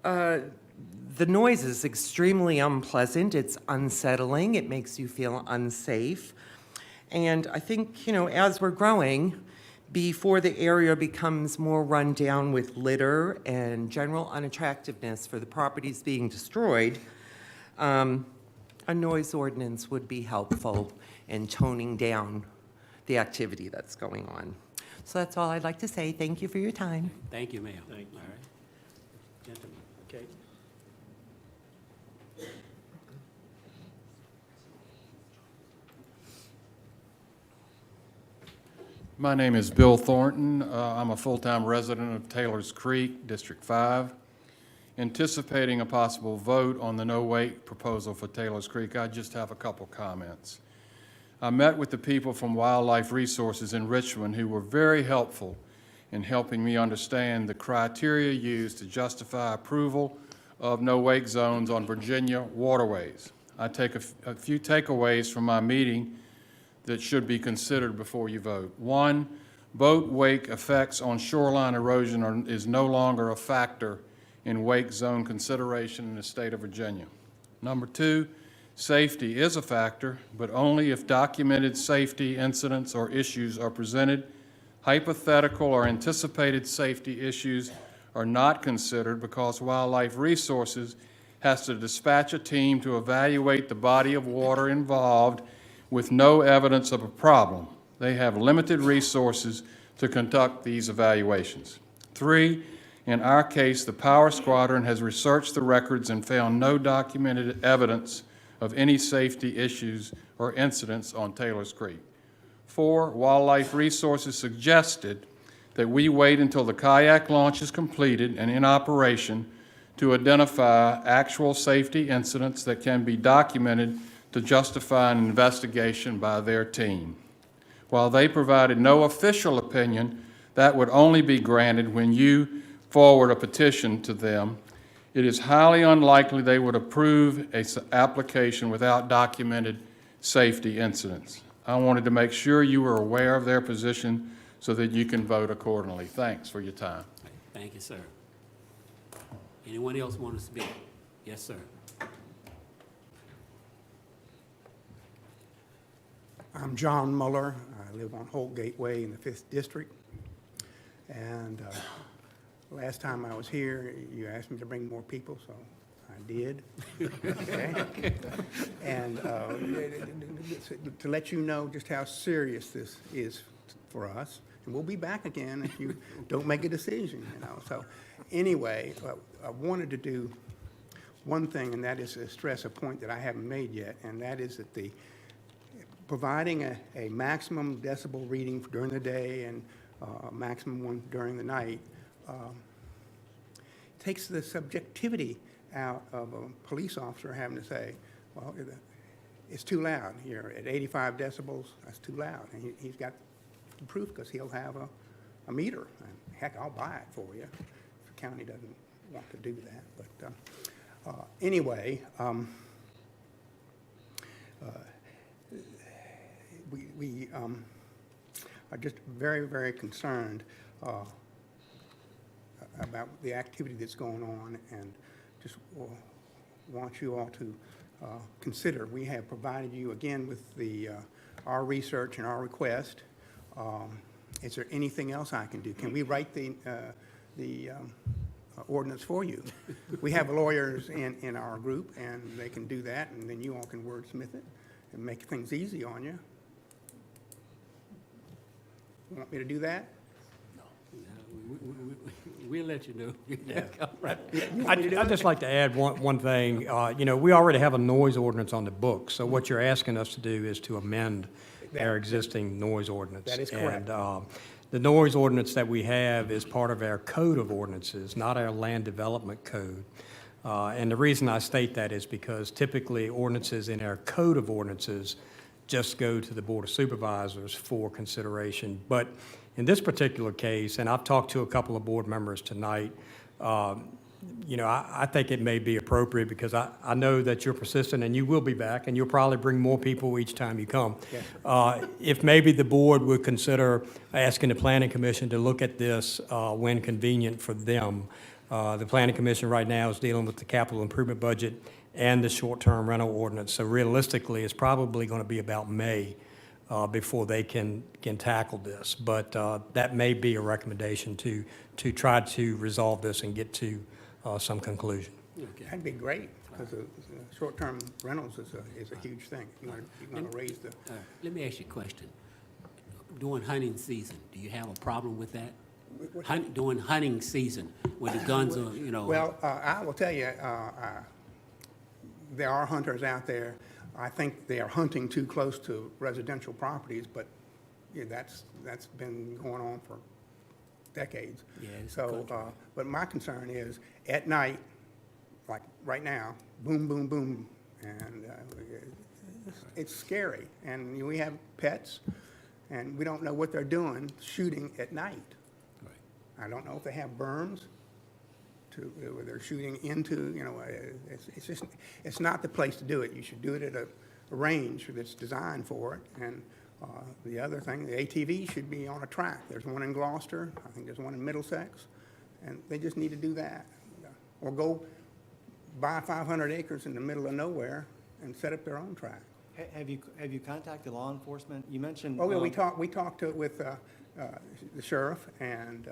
the noise is extremely unpleasant. It's unsettling. It makes you feel unsafe. And I think, as we're growing, before the area becomes more run down with litter and general unattractiveness for the properties being destroyed, a noise ordinance would be helpful in toning down the activity that's going on. So that's all I'd like to say. Thank you for your time.
Thank you, ma'am. Thank you. All right. Gentlemen, okay.
My name is Bill Thornton. I'm a full-time resident of Taylor's Creek, District 5. Anticipating a possible vote on the no-wake proposal for Taylor's Creek, I just have a couple comments. I met with the people from Wildlife Resources in Richmond who were very helpful in helping me understand the criteria used to justify approval of no-wake zones on Virginia waterways. I take a few takeaways from my meeting that should be considered before you vote. 1, boat wake effects on shoreline erosion is no longer a factor in wake zone consideration in the state of Virginia. Number 2, safety is a factor, but only if documented safety incidents or issues are presented. Hypothetical or anticipated safety issues are not considered because Wildlife Resources has to dispatch a team to evaluate the body of water involved with no evidence of a problem. They have limited resources to conduct these evaluations. 3, in our case, the Power Squadron has researched the records and found no documented evidence
of any safety issues or incidents on Taylor's Creek. 4, Wildlife Resources suggested that we wait until the kayak launch is completed and in operation to identify actual safety incidents that can be documented to justify an investigation by their team. While they provided no official opinion, that would only be granted when you forward a petition to them. It is highly unlikely they would approve an application without documented safety incidents. I wanted to make sure you were aware of their position so that you can vote accordingly. Thanks for your time.
Thank you, sir. Anyone else want to speak? Yes, sir.
I'm John Muller. I live on Holt Gateway in the 5th District. And last time I was here, you asked me to bring more people, so I did. Okay. And to let you know just how serious this is for us, and we'll be back again if you don't make a decision, you know. So anyway, I wanted to do one thing, and that is to stress a point that I haven't made yet, and that is that providing a maximum decibel reading during the day and maximum one during the night takes the subjectivity out of a police officer having to say, well, it's too loud. You're at 85 decibels, that's too loud. And he's got the proof because he'll have a meter. And heck, I'll buy it for you if the county doesn't want to do that. But anyway, we are just very, very concerned about the activity that's going on, and just want you all to consider. We have provided you again with our research and our request. Is there anything else I can do? Can we write the ordinance for you? We have lawyers in our group, and they can do that, and then you all can wordsmith it and make things easy on you. You want me to do that?
We'll let you know.
Yeah. I'd just like to add one thing. You know, we already have a noise ordinance on the books, so what you're asking us to do is to amend our existing noise ordinance.
That is correct.
And the noise ordinance that we have is part of our code of ordinances, not our land development code. And the reason I state that is because typically ordinances in our code of ordinances just go to the Board of Supervisors for consideration. But in this particular case, and I've talked to a couple of board members tonight, you know, I think it may be appropriate because I know that you're persistent and you will be back and you'll probably bring more people each time you come.
Yes.
If maybe the board would consider asking the Planning Commission to look at this when convenient for them. The Planning Commission right now is dealing with the capital improvement budget and the short-term rental ordinance. So realistically, it's probably going to be about May before they can tackle this. But that may be a recommendation to try to resolve this and get to some conclusion.
Okay.
That'd be great, because short-term rentals is a huge thing. You're going to raise the...
Let me ask you a question. During hunting season, do you have a problem with that? During hunting season, when the guns are, you know...
Well, I will tell you, there are hunters out there. I think they are hunting too close to residential properties, but yeah, that's been going on for decades.
Yeah, it's
So, but my concern is, at night, like right now, boom, boom, boom, and it's scary. And we have pets, and we don't know what they're doing shooting at night.
Right.
I don't know if they have berms where they're shooting into, you know, it's just, it's not the place to do it. You should do it at a range that's designed for it. And the other thing, the ATV should be on a track. There's one in Gloucester, I think there's one in Middlesex, and they just need to do that. Or go buy 500 acres in the middle of nowhere and set up their own track.
Have you contacted law enforcement? You mentioned...
Oh, yeah, we talked with the sheriff, and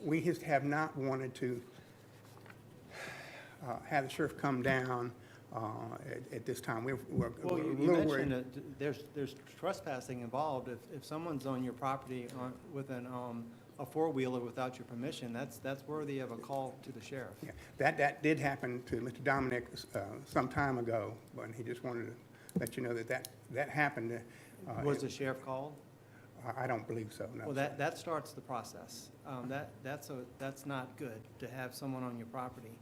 we just have not wanted to have the sheriff come down at this time. We're
Well,
a
you
little
mentioned
worried.
that there's trespassing involved. If someone's on your property with an a four-wheeler without your permission, that's worthy of a call to the sheriff.
Yeah, that did happen to Mr. Dominic some time ago, but he just wanted to let you know that happened.
Was the sheriff called?
I don't believe so, no.
Well, that starts the process. That's not good, to have someone on your property.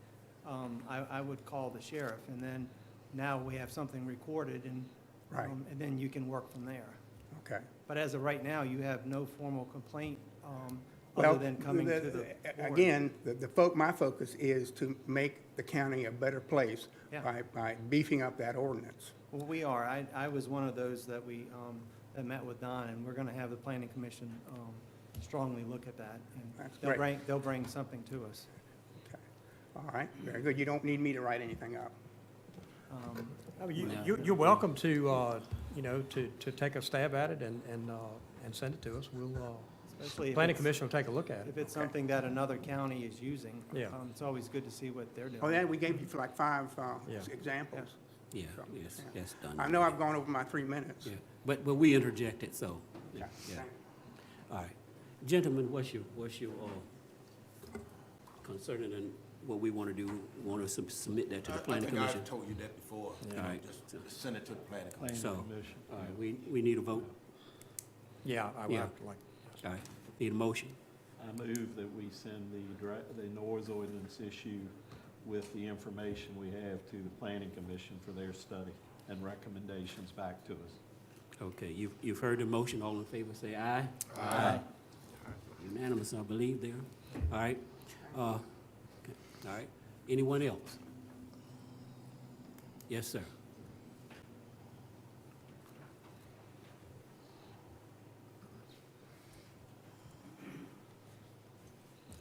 I would call the sheriff, and then now we have something recorded, and
Right.
and then you can work from there.
Okay.
But as of right now, you have no formal complaint,
Well,
other than coming to the board.
Again, my focus is to make the county a better place
Yeah.
by beefing up that ordinance.
Well, we are. I was one of those that that met with Don, and we're gonna have the planning commission, strongly look at that. And
That's
they'll
great.
they'll bring something to us.
Okay. All right, very good. You don't need me to write anything up.
I mean, you're welcome to, to take a stab at it and send it to us. We'll,
Especially if
planning
it's-
commission will take a look at
If
it.
it's something that another county is using,
Yeah.
it's always good to see what they're doing.
Oh, yeah, we gave you like 5
Yeah.
examples.
Yeah,
So,
yes,
yeah.
that's done.
I know I've gone over my 3 minutes.
Yeah, but we interjected, so,
Yeah.
yeah. All right. Gentlemen, what's your, concerning and what we want to do, want to submit that to the planning
I think
commission?
I've told you that before.
All right.
Just send it to the planning commission.
So, all right, we need a vote?
Yeah, I would
Yeah.
have to like.
All right, need a motion?
I move that we send the noise ordinance issue with the information we have to the planning commission for their study and recommendations back to us.
Okay, you've heard the motion, all in favor, say aye. Aye. Unanimous, I believe there. All right, okay. All right, anyone else? Yes, sir.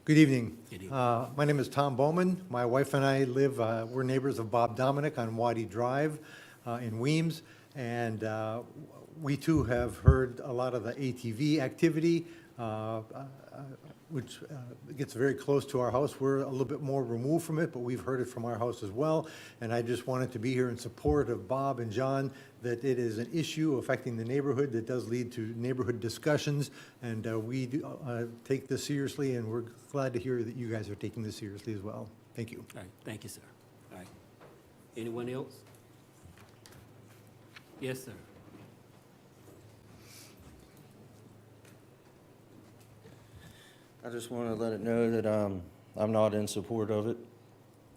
Good evening.
Good evening.
My name is Tom Bowman. My wife and I live, we're neighbors of Bob Dominic on Waddy Drive in Weems. And we too have heard a lot of the ATV activity, which gets very close to our house. We're a little bit more removed from it, but we've heard it from our house as well. And I just wanted to be here in support of Bob and John, that it is an issue affecting the neighborhood that does lead to neighborhood discussions. And we do, take this seriously, and we're glad to hear that you guys are taking this seriously as well. Thank you.
All right, thank you, sir. All right. Anyone else? Yes, sir.
I just want to let it know that I'm not in support of it.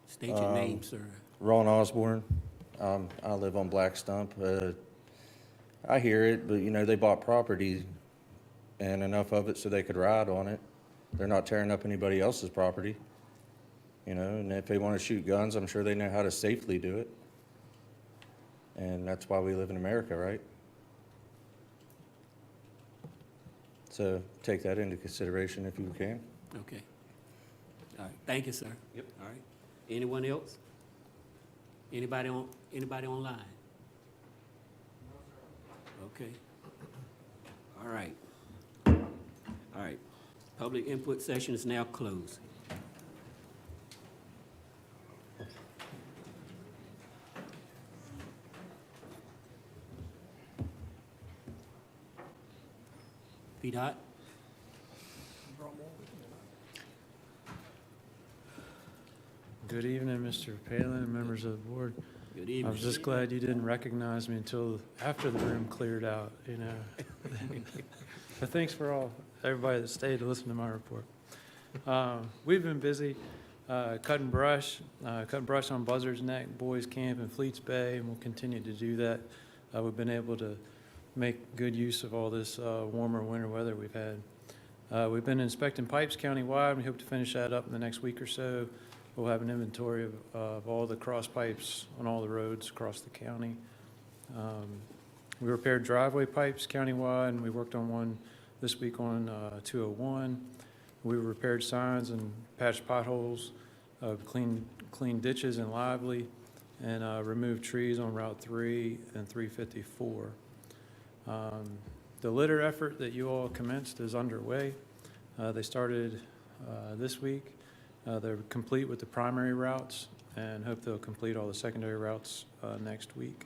State your name, sir.
Ron Osborne. I live on Black Stump. I hear it, but they bought property and enough of it so they could ride on it. They're not tearing up anybody else's property. And if they want to shoot guns, I'm sure they know how to safely do it. And that's why we live in America, right? So take that into consideration if you can.
Okay. All right, thank you, sir. Yep. All right. Anyone else? Anybody online? Okay. All right. All right. Public input session is now closed. VDOT?
Good evening, Mr. Palin and members of the board.
Good evening.
I was just glad you didn't recognize me until after the room cleared out, But thanks for everybody that stayed to listen to my report. We've been busy cutting brush on Buzzard's Neck, Boys Camp, and Fleets Bay, and we'll continue to do that. We've been able to make good use of all this warmer winter weather we've had. We've been inspecting pipes countywide, and we hope to finish that up in the next week or so. We'll have an inventory of all the cross pipes on all the roads across the county. We repaired driveway pipes countywide, and we worked on one this week on 201. We repaired signs and patched potholes, cleaned ditches in Lively, and removed trees on Route 3 and 354. The litter effort that you all commenced is underway. They started this week. They're complete with the primary routes and hope they'll complete all the secondary routes next week.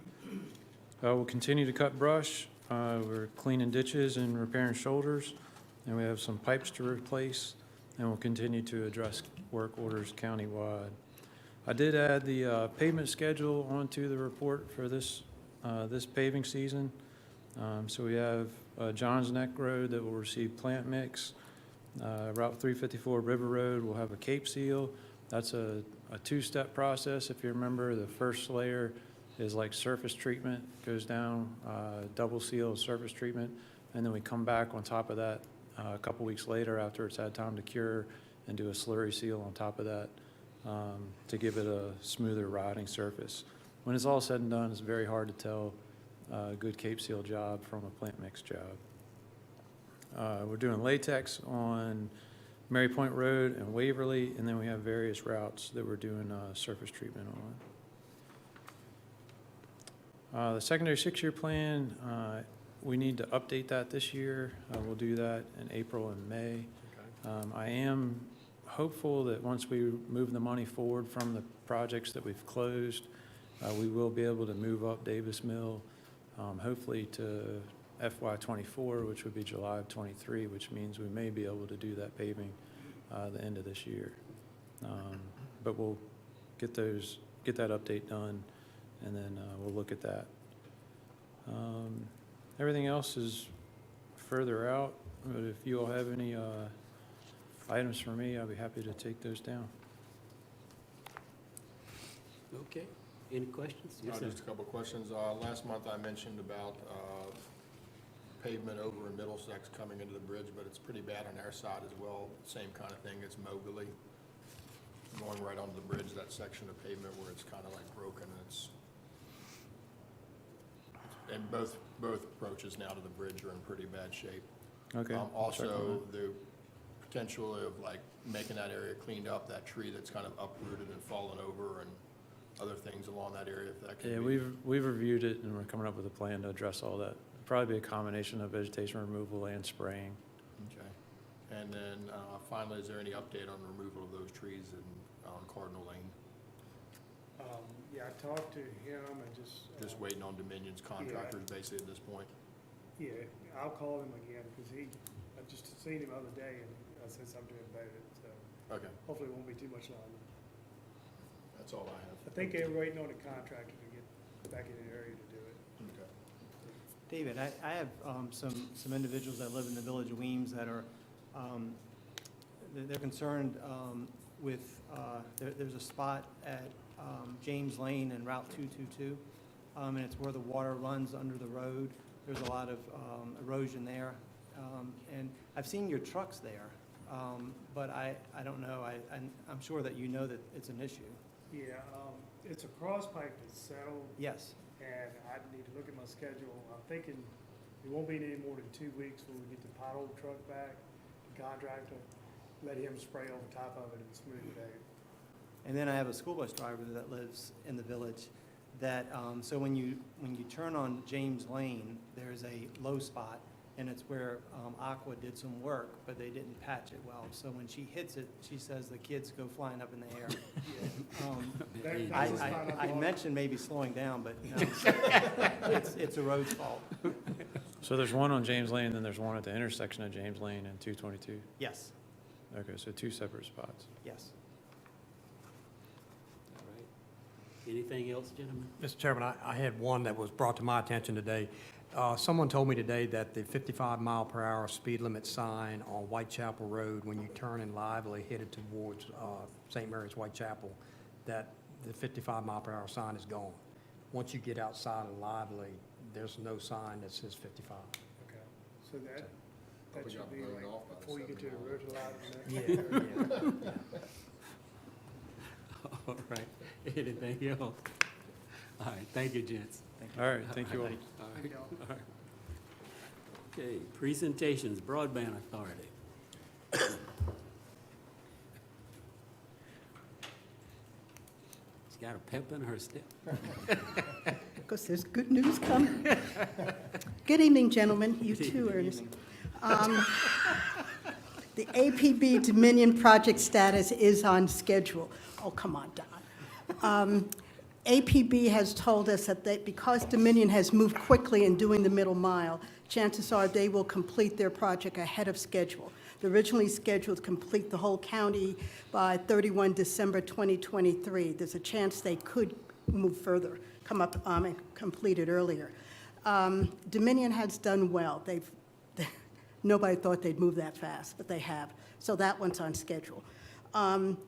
We'll continue to cut brush. We're cleaning ditches and repairing shoulders. and we have some pipes to replace, and we'll continue to address work orders countywide. I did add the pavement schedule onto the report for this paving season. So we have Johns Neck Road that will receive plant mix. Route 354 River Road will have a cape seal. That's a two-step process. If you remember, the first layer is like surface treatment, goes down, double seal surface treatment, and then we come back on top of that a couple weeks later after it's had time to cure and do a slurry seal on top of that to give it a smoother riding surface. When it's all said and done, it's very hard to tell a good cape seal job from a plant mix job. We're doing latex on Mary Point Road and Waverly, and then we have various routes that we're doing surface treatment on. The secondary 6-year plan, we need to update that this year. We'll do that in April and May. I am hopeful that once we move the money forward from the projects that we've closed, we will be able to move up Davis Mill, hopefully to FY '24, which would be July of '23, which means we may be able to do that paving the end of this year. But we'll get that update done, and then we'll look at that. Everything else is further out, but if you all have any items for me, I'll be happy to take those down.
Okay, any questions? Yes, sir.
Just a couple of questions. Last month I mentioned about pavement over in Middlesex coming into the bridge, but it's pretty bad on our side as well. Same kind of thing. It's Moberly going right onto the bridge, that section of pavement where it's kind of like broken. And both approaches now to the bridge are in pretty bad shape.
Okay.
Also, the potential of like making that area cleaned up, that tree that's kind of uprooted and fallen over, and other things along that area, if that could
Yeah,
be.
we've reviewed it, and we're coming up with a plan to address all that. Probably be a combination of vegetation removal and spraying.
Okay. And then finally, is there any update on the removal of those trees on Cardinal Lane?
Yeah, I talked to him and just.
Just waiting on Dominion's contractors basically at this point?
Yeah, I'll call him again because I just seen him the other day and I said something to him about it, so.
Okay.
Hopefully it won't be too much longer.
That's all I have.
I think they were waiting on the contractor to get back in the area to do it.
Okay.
David, I have some individuals that live in the village of Weems that are, they're concerned with, there's a spot at James Lane and Route 222, and it's where the water runs under the road. There's a lot of erosion there, and I've seen your trucks there, but I don't know, I'm sure that you know that it's an issue.
Yeah, it's a cross pipe that's settled.
Yes.
And I need to look at my schedule. I'm thinking it won't be any more than 2 weeks when we get the pothole truck back, the contractor, let him spray over top of it and smooth it out.
And then I have a school bus driver that lives in the village that, so when you turn on James Lane, there's a low spot, and it's where Aqua did some work, but they didn't patch it well. So when she hits it, she says the kids go flying up in the air. I mentioned maybe slowing down, but no, it's a road's fault.
So there's one on James Lane, and then there's one at the intersection of James Lane and 222?
Yes,
Okay, so 2 separate spots.
yes.
All right. Anything else, gentlemen?
Mr. Chairman, I had one that was brought to my attention today. Someone told me today that the 55-mile-per-hour speed limit sign on Whitechapel Road, when you turn in Lively headed towards St. Mary's Whitechapel, that the 55-mile-per-hour sign is gone. Once you get outside of Lively, there's no sign that says 55.
Okay, so that
Probably
should
got
be
blown
like
off by
before you get to the
70
road light.
All right, anything else? All right, thank you, gents.
All right, thank you all.
All right, all right. Okay, presentations, Broadband Authority. She's got a pep in her step.
Because there's good news coming. Good evening, gentlemen. You too, Ernest. The APB Dominion project status is on schedule. Oh, come on, Don. APB has told us that because Dominion has moved quickly in doing the middle mile, chances are they will complete their project ahead of schedule. They're originally scheduled to complete the whole county by 31 December 2023. There's a chance they could move further, come up and complete it earlier. Dominion has done well. Nobody thought they'd move that fast, but they have. So that one's on schedule.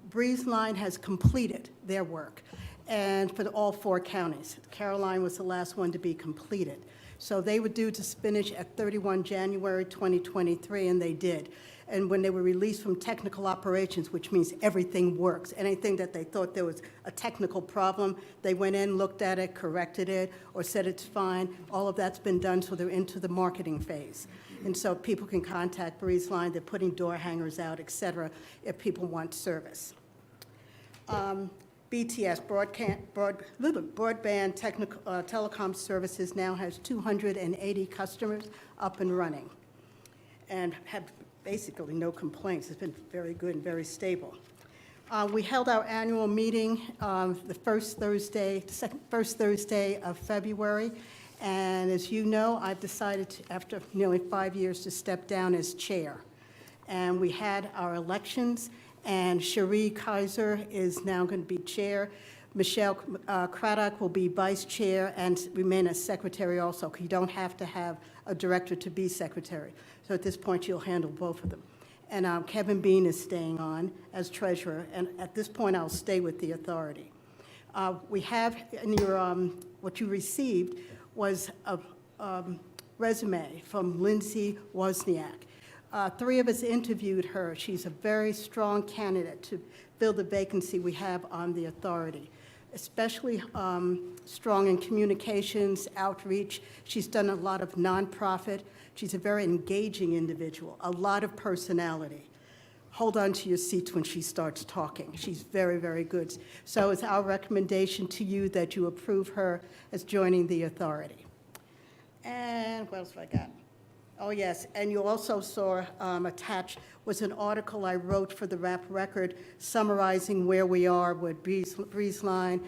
Breeze Line has completed their work, and for all 4 counties. Caroline was the last one to be completed. So they were due to finish at 31 January 2023, and they did. And when they were released from technical operations, which means everything works, anything that they thought there was a technical problem, they went in, looked at it, corrected it, or said it's fine. All of that's been done, so they're into the marketing phase. And so people can contact Breeze Line. They're putting door hangers out, et cetera, if people want service. BTS, Broadband Technical, Telecom Services, now has 280 customers up and running and have basically no complaints. It's been very good and very stable. We held our annual meeting the first Thursday of February, and as you know, I've decided to, after nearly 5 years, to step down as chair. And we had our elections, and Cherie Kaiser is now going to be chair. Michelle Craddock will be vice chair and remain as secretary also, because you don't have to have a director to be secretary. So at this point, you'll handle both of them. And Kevin Bean is staying on as treasurer, and at this point, I'll stay with the authority. We have in your, what you received was a resume from Lindsay Wozniak. 3 of us interviewed her. She's a very strong candidate to fill the vacancy we have on the authority, especially strong in communications, outreach. She's done a lot of nonprofit. She's a very engaging individual, a lot of personality. Hold on to your seats when she starts talking. She's very, very good. So it's our recommendation to you that you approve her as joining the authority. And what else have I got? Oh, yes, and you also saw attached was an article I wrote for the Rap Record summarizing where we are with Breeze Line,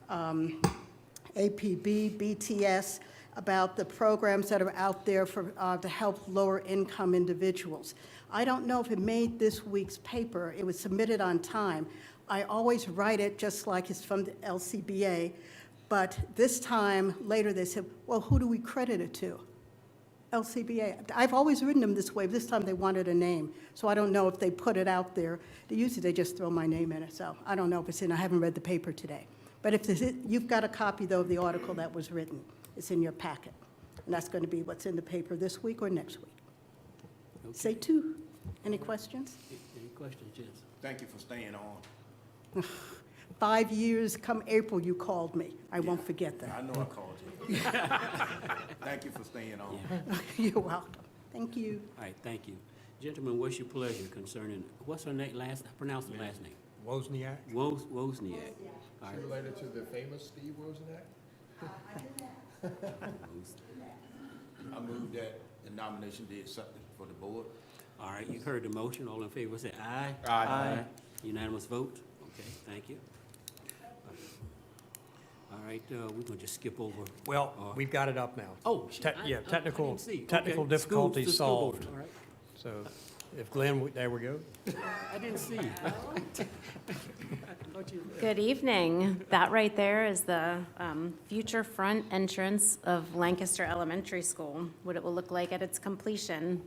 APB, BTS, about the programs that are out there for, to help lower-income individuals. I don't know if it made this week's paper. It was submitted on time. I always write it just like it's from the LCBA, but this time, later, they said, well, who do we credit it to? LCBA. I've always written them this way, but this time they wanted a name. So I don't know if they put it out there. Usually they just throw my name in it, so I don't know if it's in. I haven't read the paper today. But if you've got a copy, though, of the article that was written. It's in your packet. And that's going to be what's in the paper this week or next week.
Okay.
Say 2. Any questions?
Any questions, Jess?
Thank you for staying on.
5 years, come April, you called me. I won't forget that.
I know I called you. Thank you for staying on.
You're welcome. Thank you.
All right, thank you. Gentlemen, what's your pleasure concerning, what's her name, pronounce the last name?
Wozniak?
Wozniak. All right.
Related to the famous Steve Wozniak?
I move that the nomination be accepted for the board.
All right, you've heard the motion. All in favor, say aye.
Aye.
Unanimous vote? Okay, thank you. All right, we're gonna just skip over.
Well, we've got it up now.
Oh,
Yeah,
I
technical
didn't see.
technical
Okay,
difficulties
school board,
solved.
all right.
So if Glenn, there we go.
I didn't see.
Good evening. That right there is the future front entrance of Lancaster Elementary School, what it will look like at its completion.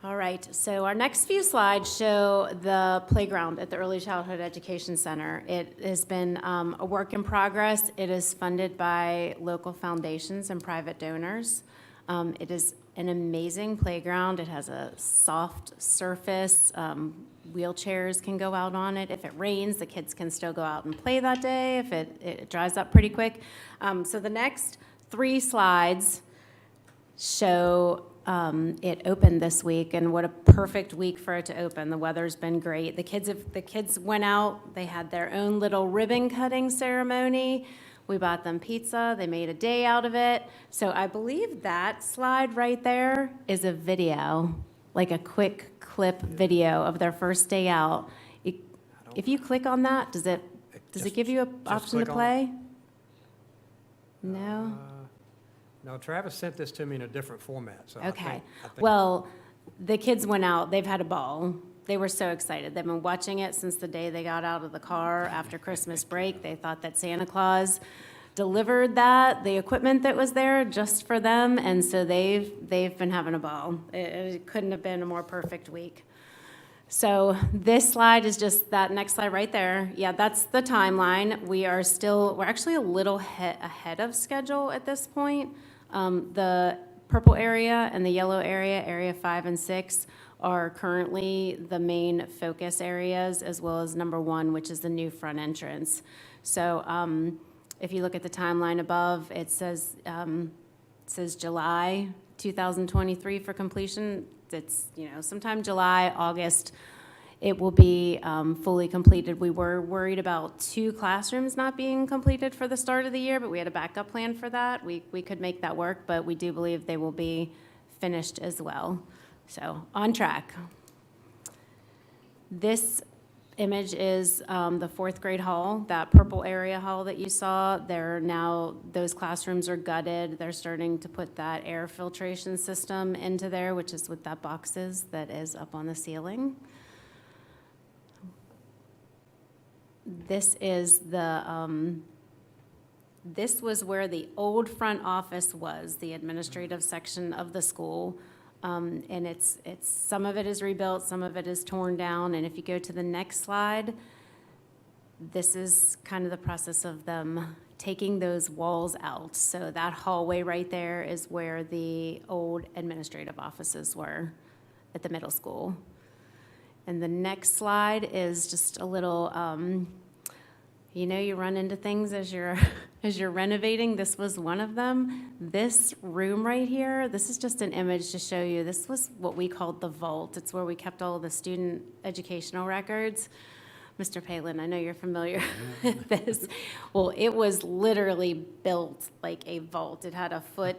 All right, so our next few slides show the playground at the Early Childhood Education Center. It has been a work in progress. It is funded by local foundations and private donors. It is an amazing playground. It has a soft surface. Wheelchairs can go out on it. If it rains, the kids can still go out and play that day if it dries up pretty quick. So the next 3 slides show it opened this week, and what a perfect week for it to open. The weather's been great. The kids went out. They had their own little ribbon cutting ceremony. We bought them pizza. They made a day out of it. So I believe that slide right there is a video, like a quick clip video of their first day out. If you click on that, does it give you an option to play? No?
No, Travis sent this to me in a different format, so I
Okay.
think.
Well, the kids went out, they've had a ball. They were so excited. They've been watching it since the day they got out of the car after Christmas break. They thought that Santa Claus delivered the equipment that was there just for them, and so they've been having a ball. It couldn't have been a more perfect week. So this slide is just that next slide right there. Yeah, that's the timeline. We're actually a little ahead of schedule at this point. The purple area and the yellow area, area 5 and 6, are currently the main focus areas, as well as number 1, which is the new front entrance. So if you look at the timeline above, it says July 2023 for completion. It's, sometime July, August, it will be fully completed. We were worried about 2 classrooms not being completed for the start of the year, but we had a backup plan for that. We could make that work, but we do believe they will be finished as well. So, on track. This image is the 4th grade hall, that purple area hall that you saw. Those classrooms are gutted. They're starting to put that air filtration system into there, which is what that box is that is up on the ceiling. This is this was where the old front office was, the administrative section of the school. And it's some of it is rebuilt, some of it is torn down. And if you go to the next slide, this is kind of the process of them taking those walls out. So that hallway right there is where the old administrative offices were at the middle school. And the next slide is just a little, you run into things as you're renovating. This was one of them. This room right here, this is just an image to show you. This was what we called the vault. It's where we kept all of the student educational records. Mr. Palin, I know you're familiar with this. Well, it was literally built like a vault. It had a foot,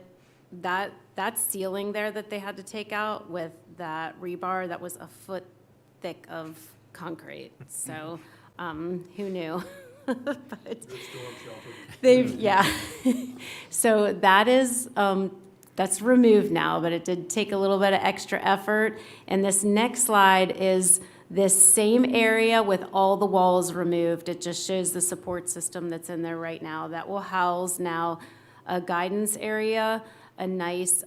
that ceiling there that they had to take out with that rebar, that was a foot thick of concrete. So who knew? But yeah. So that's removed now, but it did take a little bit of extra effort. And this next slide is this same area with all the walls removed. It just shows the support system that's in there right now. That will house now a guidance area, a nice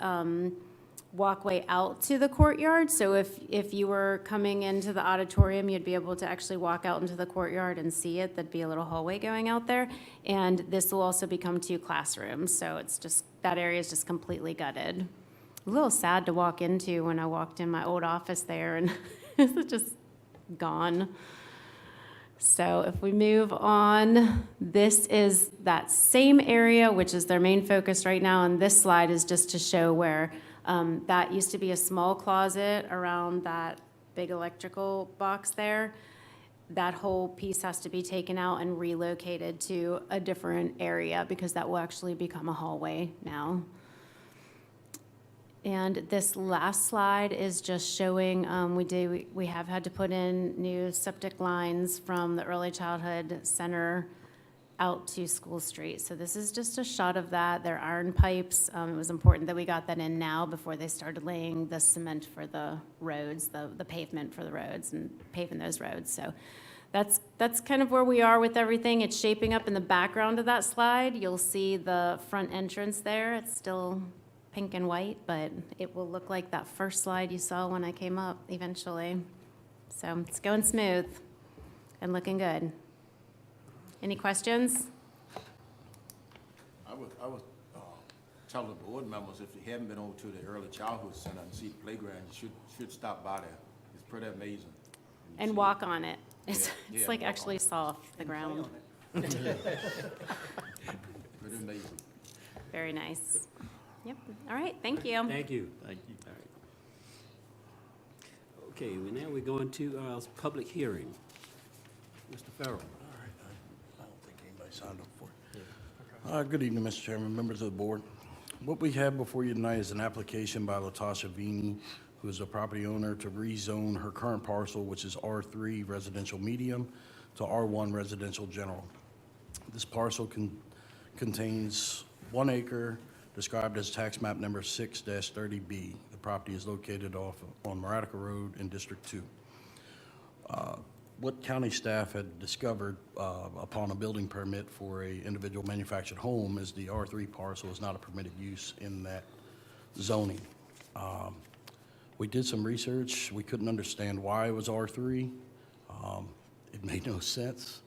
walkway out to the courtyard. So if you were coming into the auditorium, you'd be able to actually walk out into the courtyard and see it. There'd be a little hallway going out there. And this will also become 2 classrooms. So it's just, that area is just completely gutted. A little sad to walk into when I walked in my old office there, and it's just gone. So if we move on, this is that same area, which is their main focus right now. And this slide is just to show where that used to be a small closet around that big electrical box there. That whole piece has to be taken out and relocated to a different area because that will actually become a hallway now. And this last slide is just showing we have had to put in new septic lines from the Early Childhood Center out to School Street. So this is just a shot of that. They're iron pipes. It was important that we got that in now before they started laying the cement for the roads, the pavement for the roads and paving those roads. So that's kind of where we are with everything. It's shaping up in the background of that slide. You'll see the front entrance there. It's still pink and white, but it will look like that first slide you saw when I came up eventually. So it's going smooth and looking good. Any questions?
I was telling the board members, if you haven't been over to the Early Childhood Center and see the playground, you should stop by there. It's pretty amazing.
And walk on it. It's
Yeah,
like
walk
actually
on it.
soft, the ground.
Pretty amazing.
Very nice. Yep. All right, thank you.
Thank you. Thank you. All right. Okay, now we're going to public hearing. Mr. Farrell.
I don't think anybody signed up for it. Good evening, Mr. Chairman, members of the board. What we have before you tonight is an application by Latasha Vini, who is a property owner, to rezone her current parcel, which is R3 residential medium, to R1 residential general. This parcel contains 1 acre, described as tax map number 6-30B. The property is located on Maratica Road in District 2. What county staff had discovered upon a building permit for a individual manufactured home is the R3 parcel is not a permitted use in that zoning. We did some research. We couldn't understand why it was R3. It made no sense.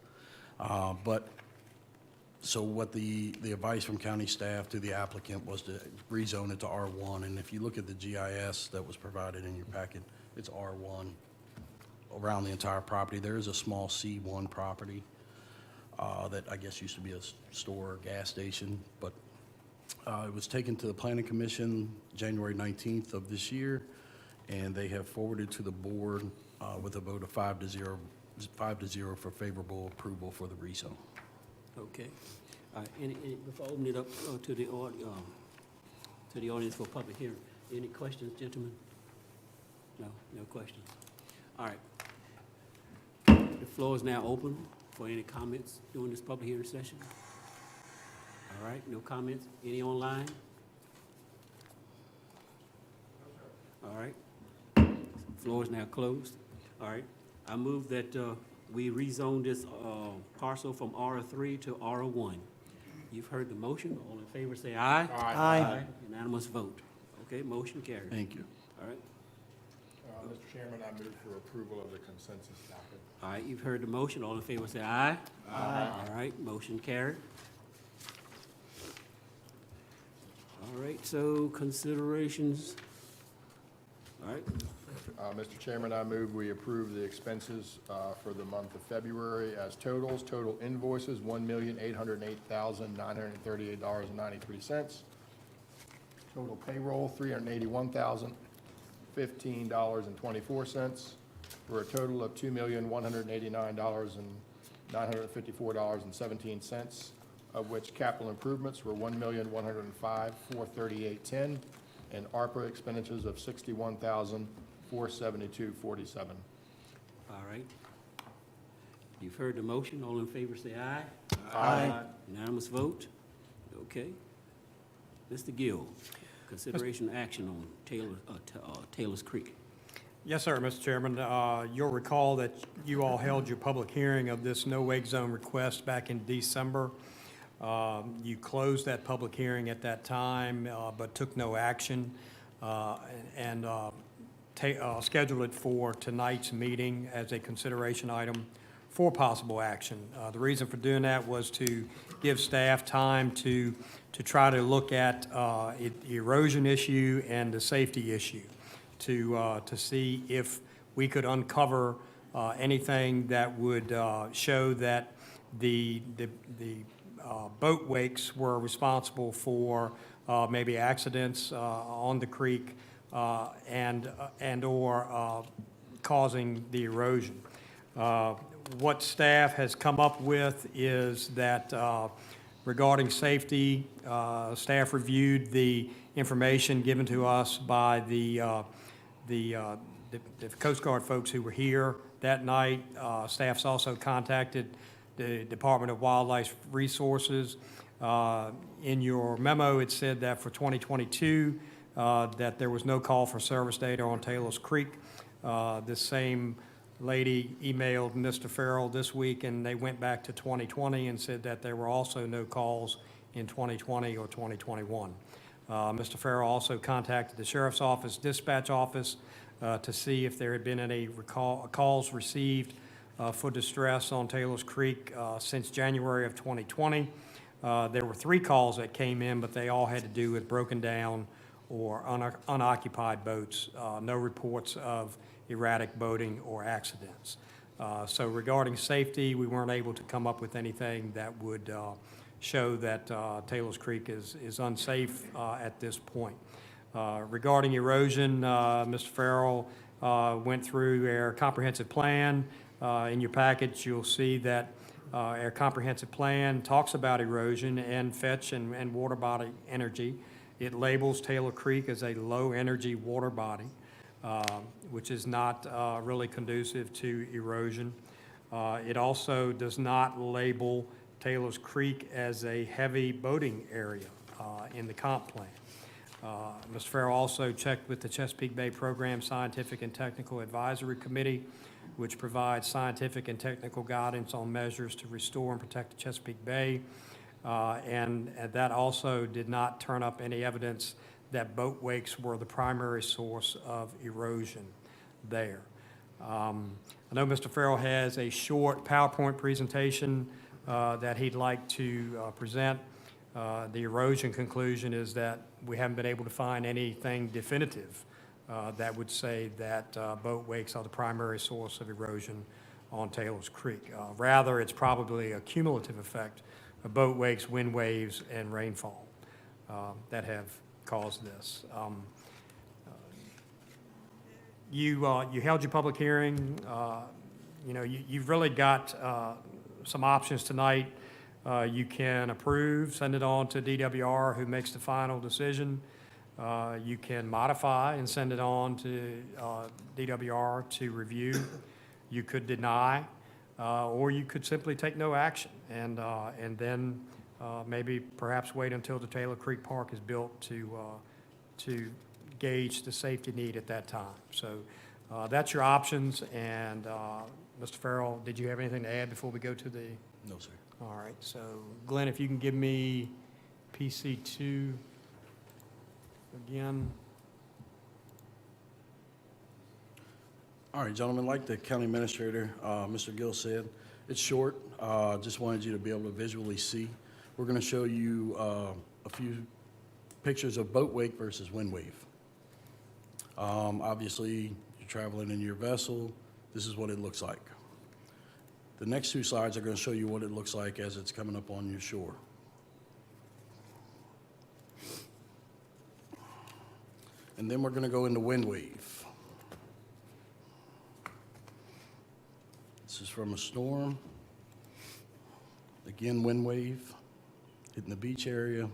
So what the advice from county staff to the applicant was to rezone it to R1. And if you look at the GIS that was provided in your packet, it's R1 around the entire property. There is a small C1 property that I guess used to be a store or gas station, but it was taken to the Planning Commission January 19th of this year, and they have forwarded to the board with a vote of 5-0 for favorable approval for the rezone.
Okay. Before I open it up to the audience for public hearing, any questions, gentlemen? No questions. All right. The floor is now open for any comments during this public hearing session. All right, no comments. Any online? All right. Floor is now closed. All right. I move that we rezone this parcel from R3 to R1. You've heard the motion. All in favor say aye.
Aye.
Unanimous vote. Okay, motion carried.
Thank you.
All right.
Mr. Chairman, I move for approval of the consensus docket.
All right, you've heard the motion. All in favor say aye. Aye. All right, motion carried. All right, so considerations. All right.
Mr. Chairman, I move we approve the expenses for the month of February as totals. Total invoices, $1,808,938.93. Total payroll, $381,015.24, for a total of $2,189,954.17, of which capital improvements were $1,105,438.10, and ARPA expenditures of $61,472.47.
All right. You've heard the motion. All in favor say aye.
Aye.
Unanimous vote. Okay. Mr. Gill, consideration action on Taylor's Creek.
Yes, sir, Mr. Chairman. You'll recall that you all held your public hearing of this no-wake zone request back in December. You closed that public hearing at that time, but took no action, and scheduled it for tonight's meeting as a consideration item for possible action. The reason for doing that was to give staff time to try to look at the erosion issue and the safety issue, to see if we could uncover anything that would show that the boat wakes were responsible for maybe accidents on the creek and/or causing the erosion. What staff has come up with is that regarding safety, staff reviewed the information given to us by the Coast Guard folks who were here that night. Staff's also contacted the Department of Wildlife Resources. In your memo, it said that for 2022, that there was no call for service data on Taylor's Creek. This same lady emailed Mr. Farrell this week, and they went back to 2020 and said that there were also no calls in 2020 or 2021. Mr. Farrell also contacted the Sheriff's Office Dispatch Office to see if there had been any calls received for distress on Taylor's Creek since January of 2020. There were 3 calls that came in, but they all had to do with broken down or unoccupied boats. No reports of erratic boating or accidents. So regarding safety, we weren't able to come up with anything that would show that Taylor's Creek is unsafe at this point. Regarding erosion, Mr. Farrell went through our comprehensive plan. In your package, you'll see that our comprehensive plan talks about erosion and fetch and water body energy. It labels Taylor Creek as a low-energy water body, which is not really conducive to erosion. It also does not label Taylor's Creek as a heavy boating area. in the comp plan. Mr. Farrell also checked with the Chesapeake Bay Program Scientific and Technical Advisory Committee, which provides scientific and technical guidance on measures to restore and protect the Chesapeake Bay. And that also did not turn up any evidence that boat wakes were the primary source of erosion there. I know Mr. Farrell has a short PowerPoint presentation that he'd like to present. The erosion conclusion is that we haven't been able to find anything definitive that would say that boat wakes are the primary source of erosion on Taylor's Creek. Rather, it's probably a cumulative effect of boat wakes, wind waves, and rainfall that have caused this. You held your public hearing. You know, you've really got some options tonight. You can approve, send it on to DWR, who makes the final decision. You can modify and send it on to DWR to review. You could deny, or you could simply take no action and then maybe perhaps wait until the Taylor Creek Park is built to gauge the safety need at that time. So that's your options. And Mr. Farrell, did you have anything to add before we go to the?
No, sir.
All right. So Glenn, if you can give me PC2 again.
All right, gentlemen, like the county administrator, Mr. Gill said, it's short. Just wanted you to be able to visually see. We're going to show you a few pictures of boat wake versus wind wave. Obviously, you're traveling in your vessel. This is what it looks like. The next two slides are going to show you what it looks like as it's coming up on your shore. And then we're going to go into wind wave. This is from a storm. Again, wind wave hitting the beach area.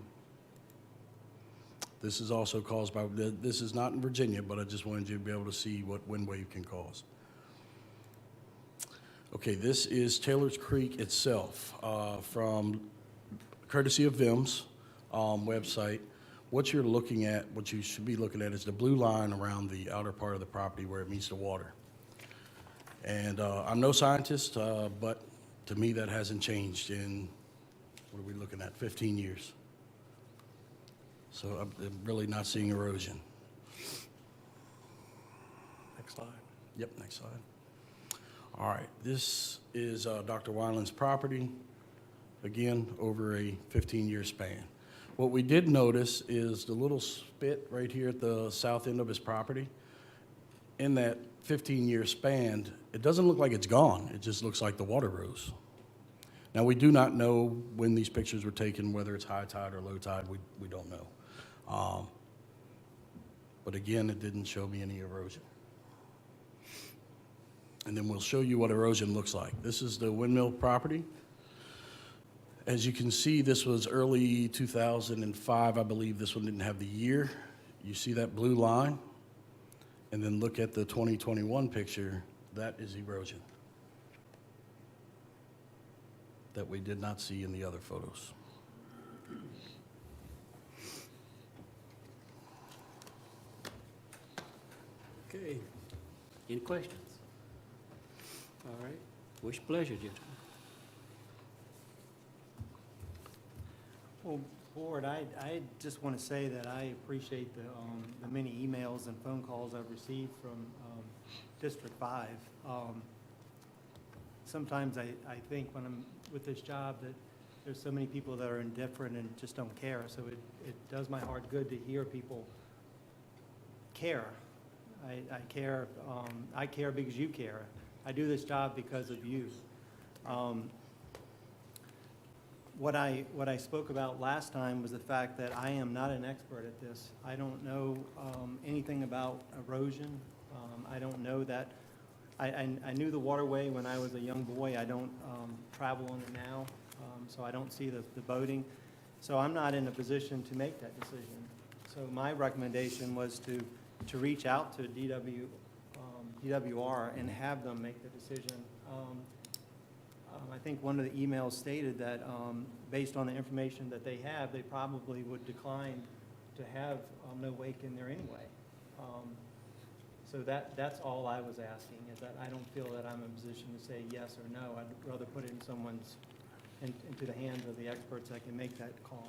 This is also caused by, this is not in Virginia, but I just wanted you to be able to see what wind wave can cause. Okay, this is Taylor's Creek itself, from courtesy of VIM's website. What you're looking at, what you should be looking at is the blue line around the outer part of the property where it meets the water. And I'm no scientist, but to me that hasn't changed in, what are we looking at, 15 years. So I'm really not seeing erosion.
Next slide.
Yep, next slide. All right, this is Dr. Weiland's property, again, over a 15-year span. What we did notice is the little spit right here at the south end of his property. In that 15-year span, it doesn't look like it's gone. It just looks like the water rose. Now, we do not know when these pictures were taken, whether it's high tide or low tide. We don't know. But again, it didn't show me any erosion. And then we'll show you what erosion looks like. This is the windmill property. As you can see, this was early 2005, I believe. This one didn't have the year. You see that blue line? And then look at the 2021 picture. That is erosion that we did not see in the other photos.
Okay. Any questions? All right. What's your pleasure, gentlemen?
Well, Board, I just want to say that I appreciate the many emails and phone calls I've received from District 5. Sometimes I think when I'm with this job that there's so many people that are indifferent and just don't care. So it does my heart good to hear people care. I care. I care because you care. I do this job because of you. What I spoke about last time was the fact that I am not an expert at this. I don't know anything about erosion. I don't know that. I knew the waterway when I was a young boy. I don't travel on it now, so I don't see the boating. So I'm not in a position to make that decision. So my recommendation was to reach out to DWR and have them make the decision. I think one of the emails stated that, based on the information that they have, they probably would decline to have no wake in there anyway. So that's all I was asking, is that I don't feel that I'm in a position to say yes or no. I'd rather put it in into the hands of the experts that can make that call.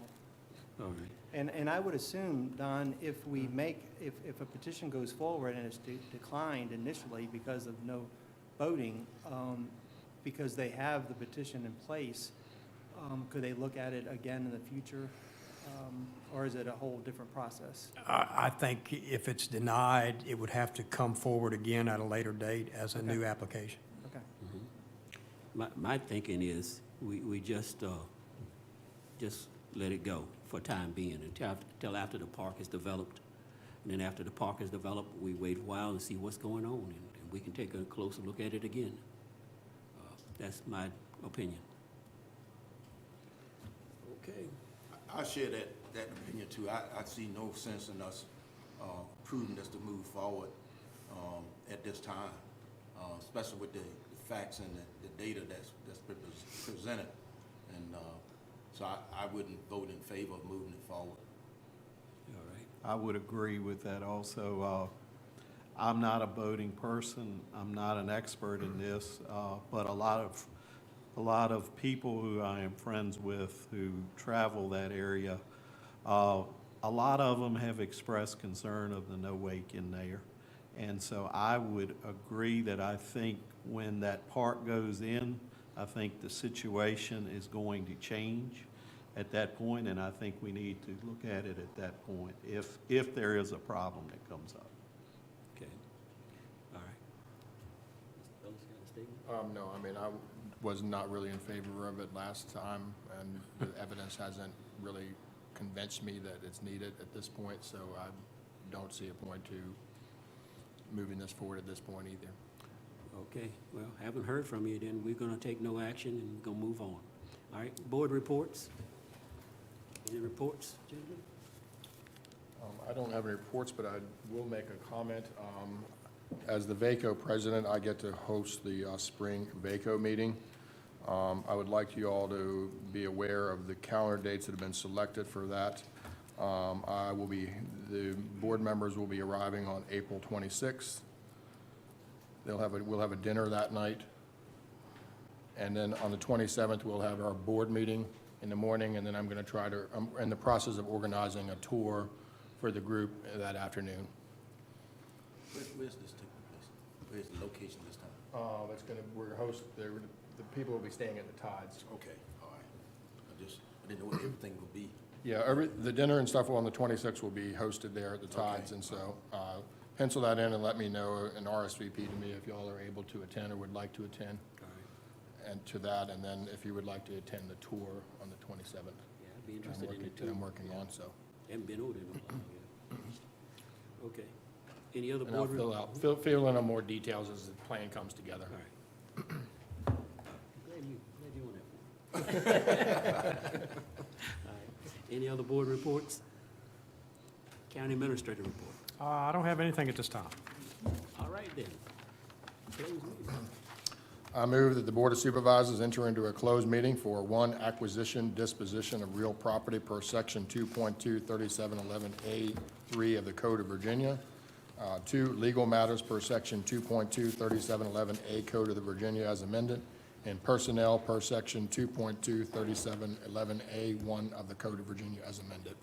All right.
And I would assume, Don, if a petition goes forward and it's declined initially because of no voting, because they have the petition in place, could they look at it again in the future? Or is it a whole different process?
I think if it's denied, it would have to come forward again at a later date as a new application.
Okay.
My thinking is, we just let it go for time being until after the park is developed. And then after the park is developed, we wait a while and see what's going on, and we can take a closer look at it again. That's my opinion. Okay.
I share that opinion too. I see no sense in us approving this to move forward at this time, especially with the facts and the data that's been presented. And so I wouldn't vote in favor of moving it forward.
All right.
I would agree with that also. I'm not a voting person. I'm not an expert in this, but a lot of people who I am friends with who travel that area, a lot of them have expressed concern of the no wake in there. And so I would agree that I think when that park goes in, I think the situation is going to change at that point, and I think we need to look at it at that point if there is a problem that comes up.
Okay. All right. Mr. Ellis, got a statement?
No, I mean, I was not really in favor of it last time, and the evidence hasn't really convinced me that it's needed at this point, so I don't see a point to moving this forward at this point either.
Okay, well, haven't heard from you, then we're gonna take no action and we're gonna move on. All right, board reports? Any reports, gentlemen?
I don't have any reports, but I will make a comment. As the VACO president, I get to host the spring VACO meeting. I would like you all to be aware of the calendar dates that have been selected for that. The board members will be arriving on April 26th. We'll have a dinner that night. And then on the 27th, we'll have our board meeting in the morning, and then I'm in the process of organizing a tour for the group that afternoon.
Where's this taking place? Where's the location this time?
The people will be staying at the Tides.
Okay, all right. I didn't know what everything would be.
Yeah, the dinner and stuff on the 26th will be hosted there at the Tides, and so pencil that in and let me know and RSVP to me if y'all are able to attend or would like to attend. And to that, and then if you would like to attend the tour on the 27th.
Yeah, I'd be interested in it too.
That I'm working on, so.
Haven't been over there in a while, yeah. Okay. Any other
And I'll
board?
fill in on more details as the plan comes together.
All right. Glad you on that one. All right. Any other board reports? County Administrator report.
I don't have anything at this time.
All right then. Close meeting.
I move that the Board of Supervisors enter into a closed meeting for one, acquisition, disposition of real property per section 2.23711A3 of the Code of Virginia. Two, legal matters per section 2.23711A Code of the Virginia as amended, and personnel per section 2.23711A1 of the Code of Virginia as amended.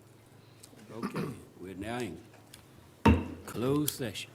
Okay, we're now in closed session.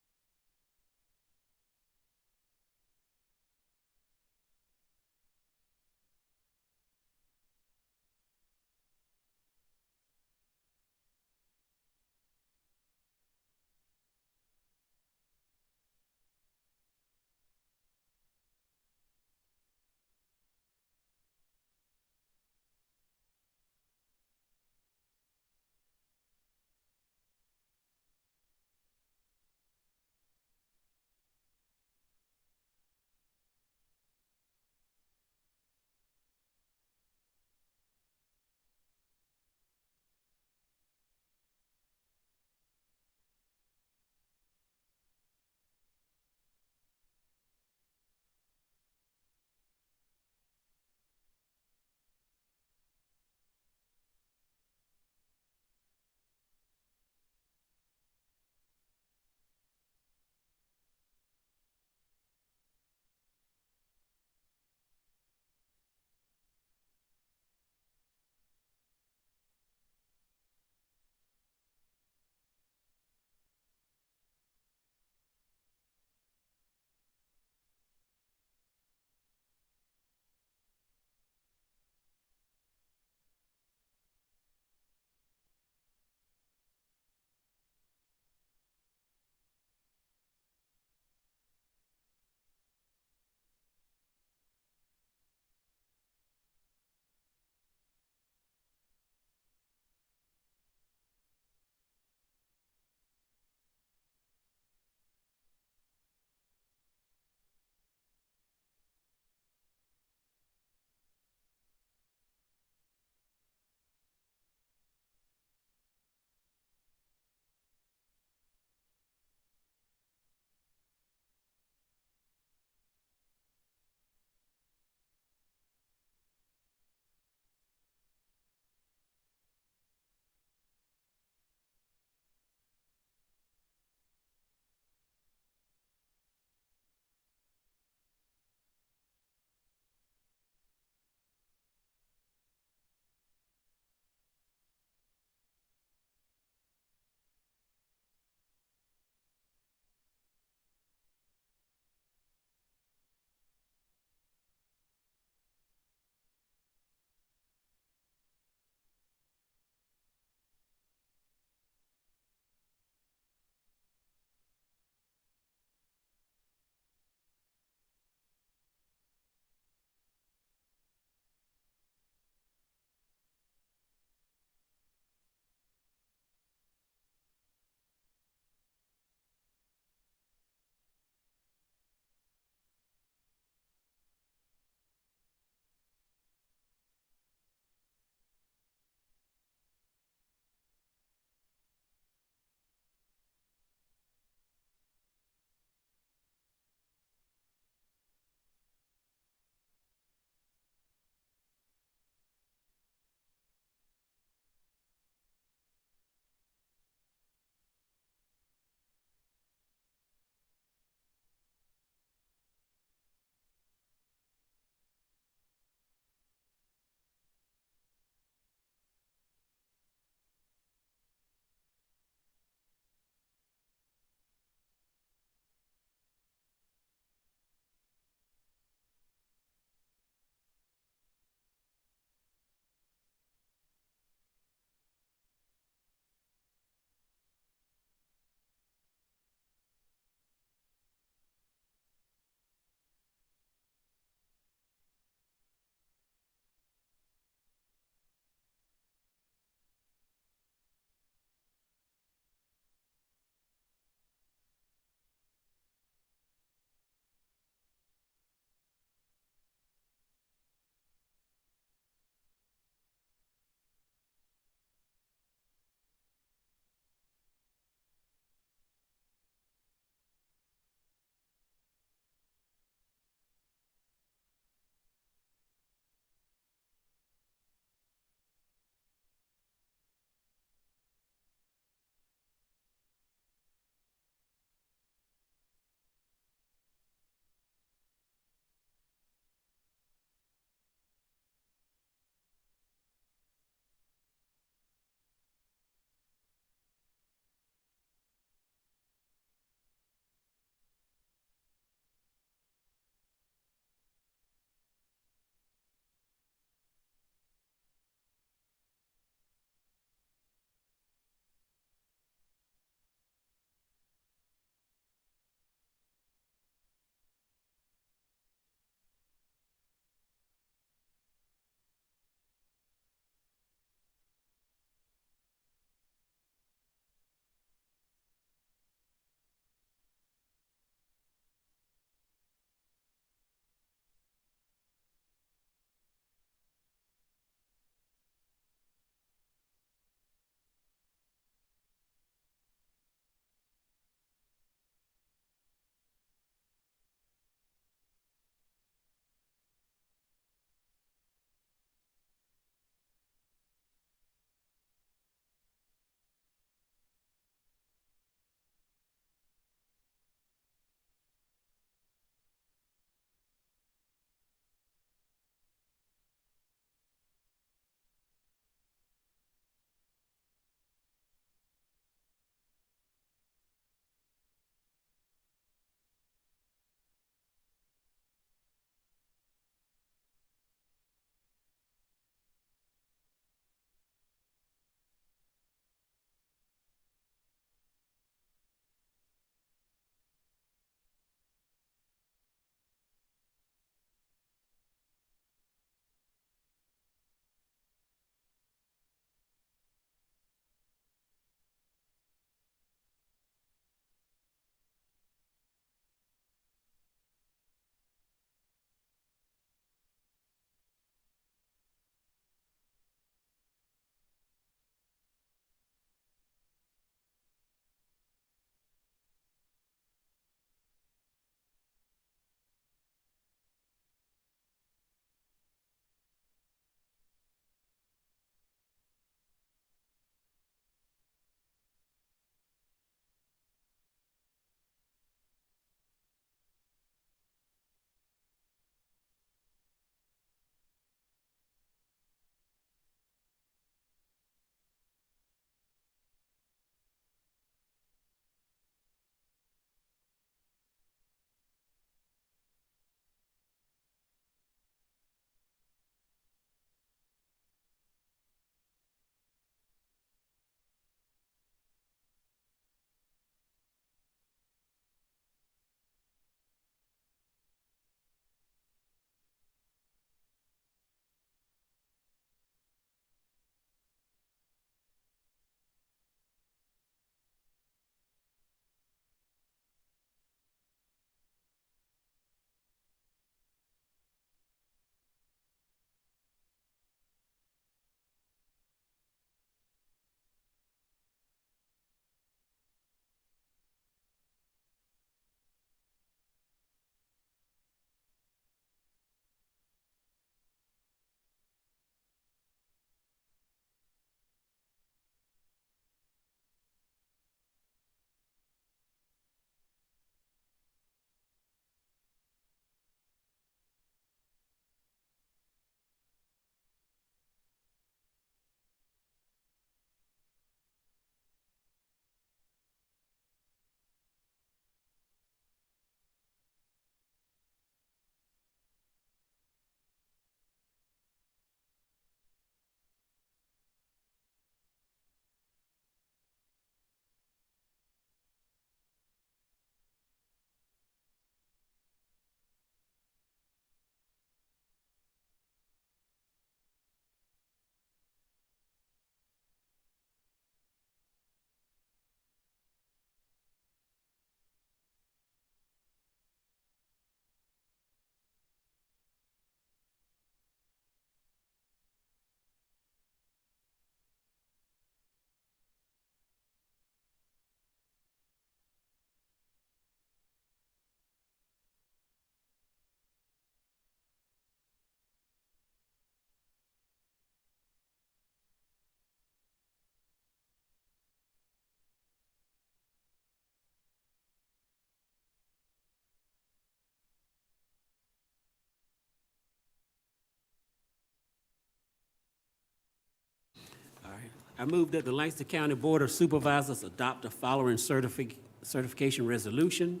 I move that the Lancaster County Board of Supervisors adopt the following certification resolution.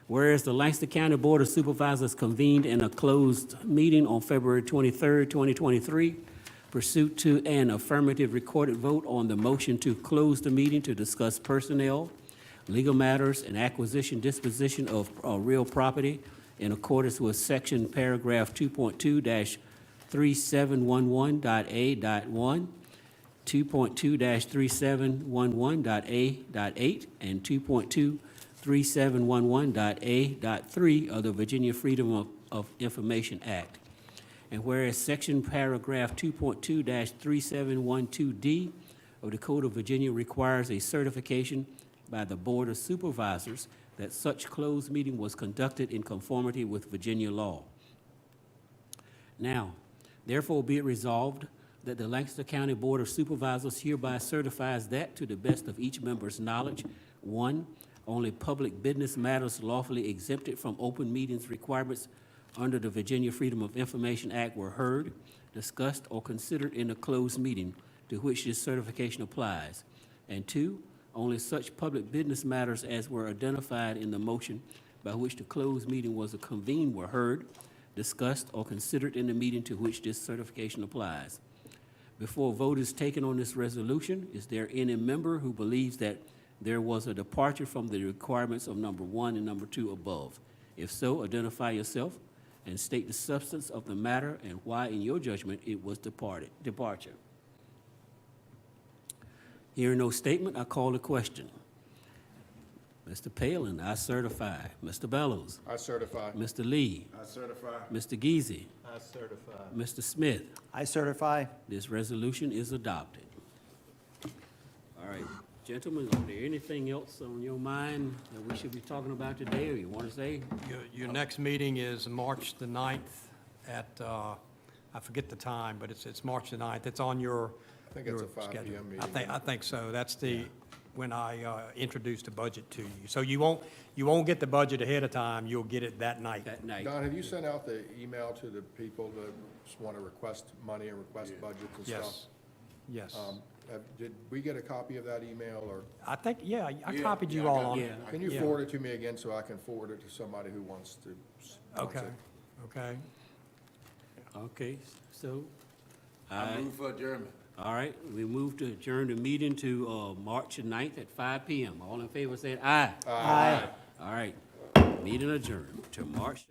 Whereas the Lancaster County Board of Supervisors convened in a closed meeting on February 23rd, 2023, pursuant to an affirmative recorded vote on the motion to close the meeting to discuss personnel, legal matters, and acquisition disposition of real property in accordance with section paragraph 2.2-3711.A.1, 2.2-3711.A.8, and 2.2-3711.A.3 of the Virginia Freedom of Information Act. And whereas section paragraph 2.2-3712D of the Code of Virginia requires a certification by the Board of Supervisors that such closed meeting was conducted in conformity with Virginia law. Now, therefore be it resolved that the Lancaster County Board of Supervisors hereby certifies that, to the best of each member's knowledge, 1, only public business matters lawfully exempted from open meetings requirements under the Virginia Freedom of Information Act were heard, discussed, or considered in a closed meeting to which this certification applies. And 2, only such public business matters as were identified in the motion by which the closed meeting was convened were heard, discussed, or considered in the meeting to which this certification applies. Before vote is taken on this resolution, is there any member who believes that there was a departure from the requirements of number 1 and number 2 above? If so, identify yourself and state the substance of the matter and why, in your judgment, it was departure. Hearing no statement, I call the question. Mr. Palin, I certify. Mr. Bellows.
I certify.
Mr. Lee.
I certify.
Mr. Geezy.
I certify.
Mr. Smith.
I certify.
This resolution is adopted. All right, gentlemen, are there anything else on your mind that we should be talking about today, or you want to say?
Your next meeting is March the 9th at, I forget the time, but it's March the 9th. It's on your
I think it's a 5
schedule.
PM meeting.
I think so. That's when I introduce the budget to you. So you won't get the budget ahead of time. You'll get it that night.
That night.
Don, have you sent out the email to the people that just want to request money and request budgets and stuff?
Yes.
Did we get a copy of that email, or
I think, yeah, I
Yeah,
copied you
yeah, I
all
got
on
it.
it.
can you
Yeah.
forward it to me again so I can forward it to somebody who wants to? wants
Okay,
it?
okay.
Okay, so,
I move for adjournment.
all right, we move to adjourn the meeting to March the 9th at 5 PM. All in favor, say aye.
Aye.
All right, meeting adjourned to March.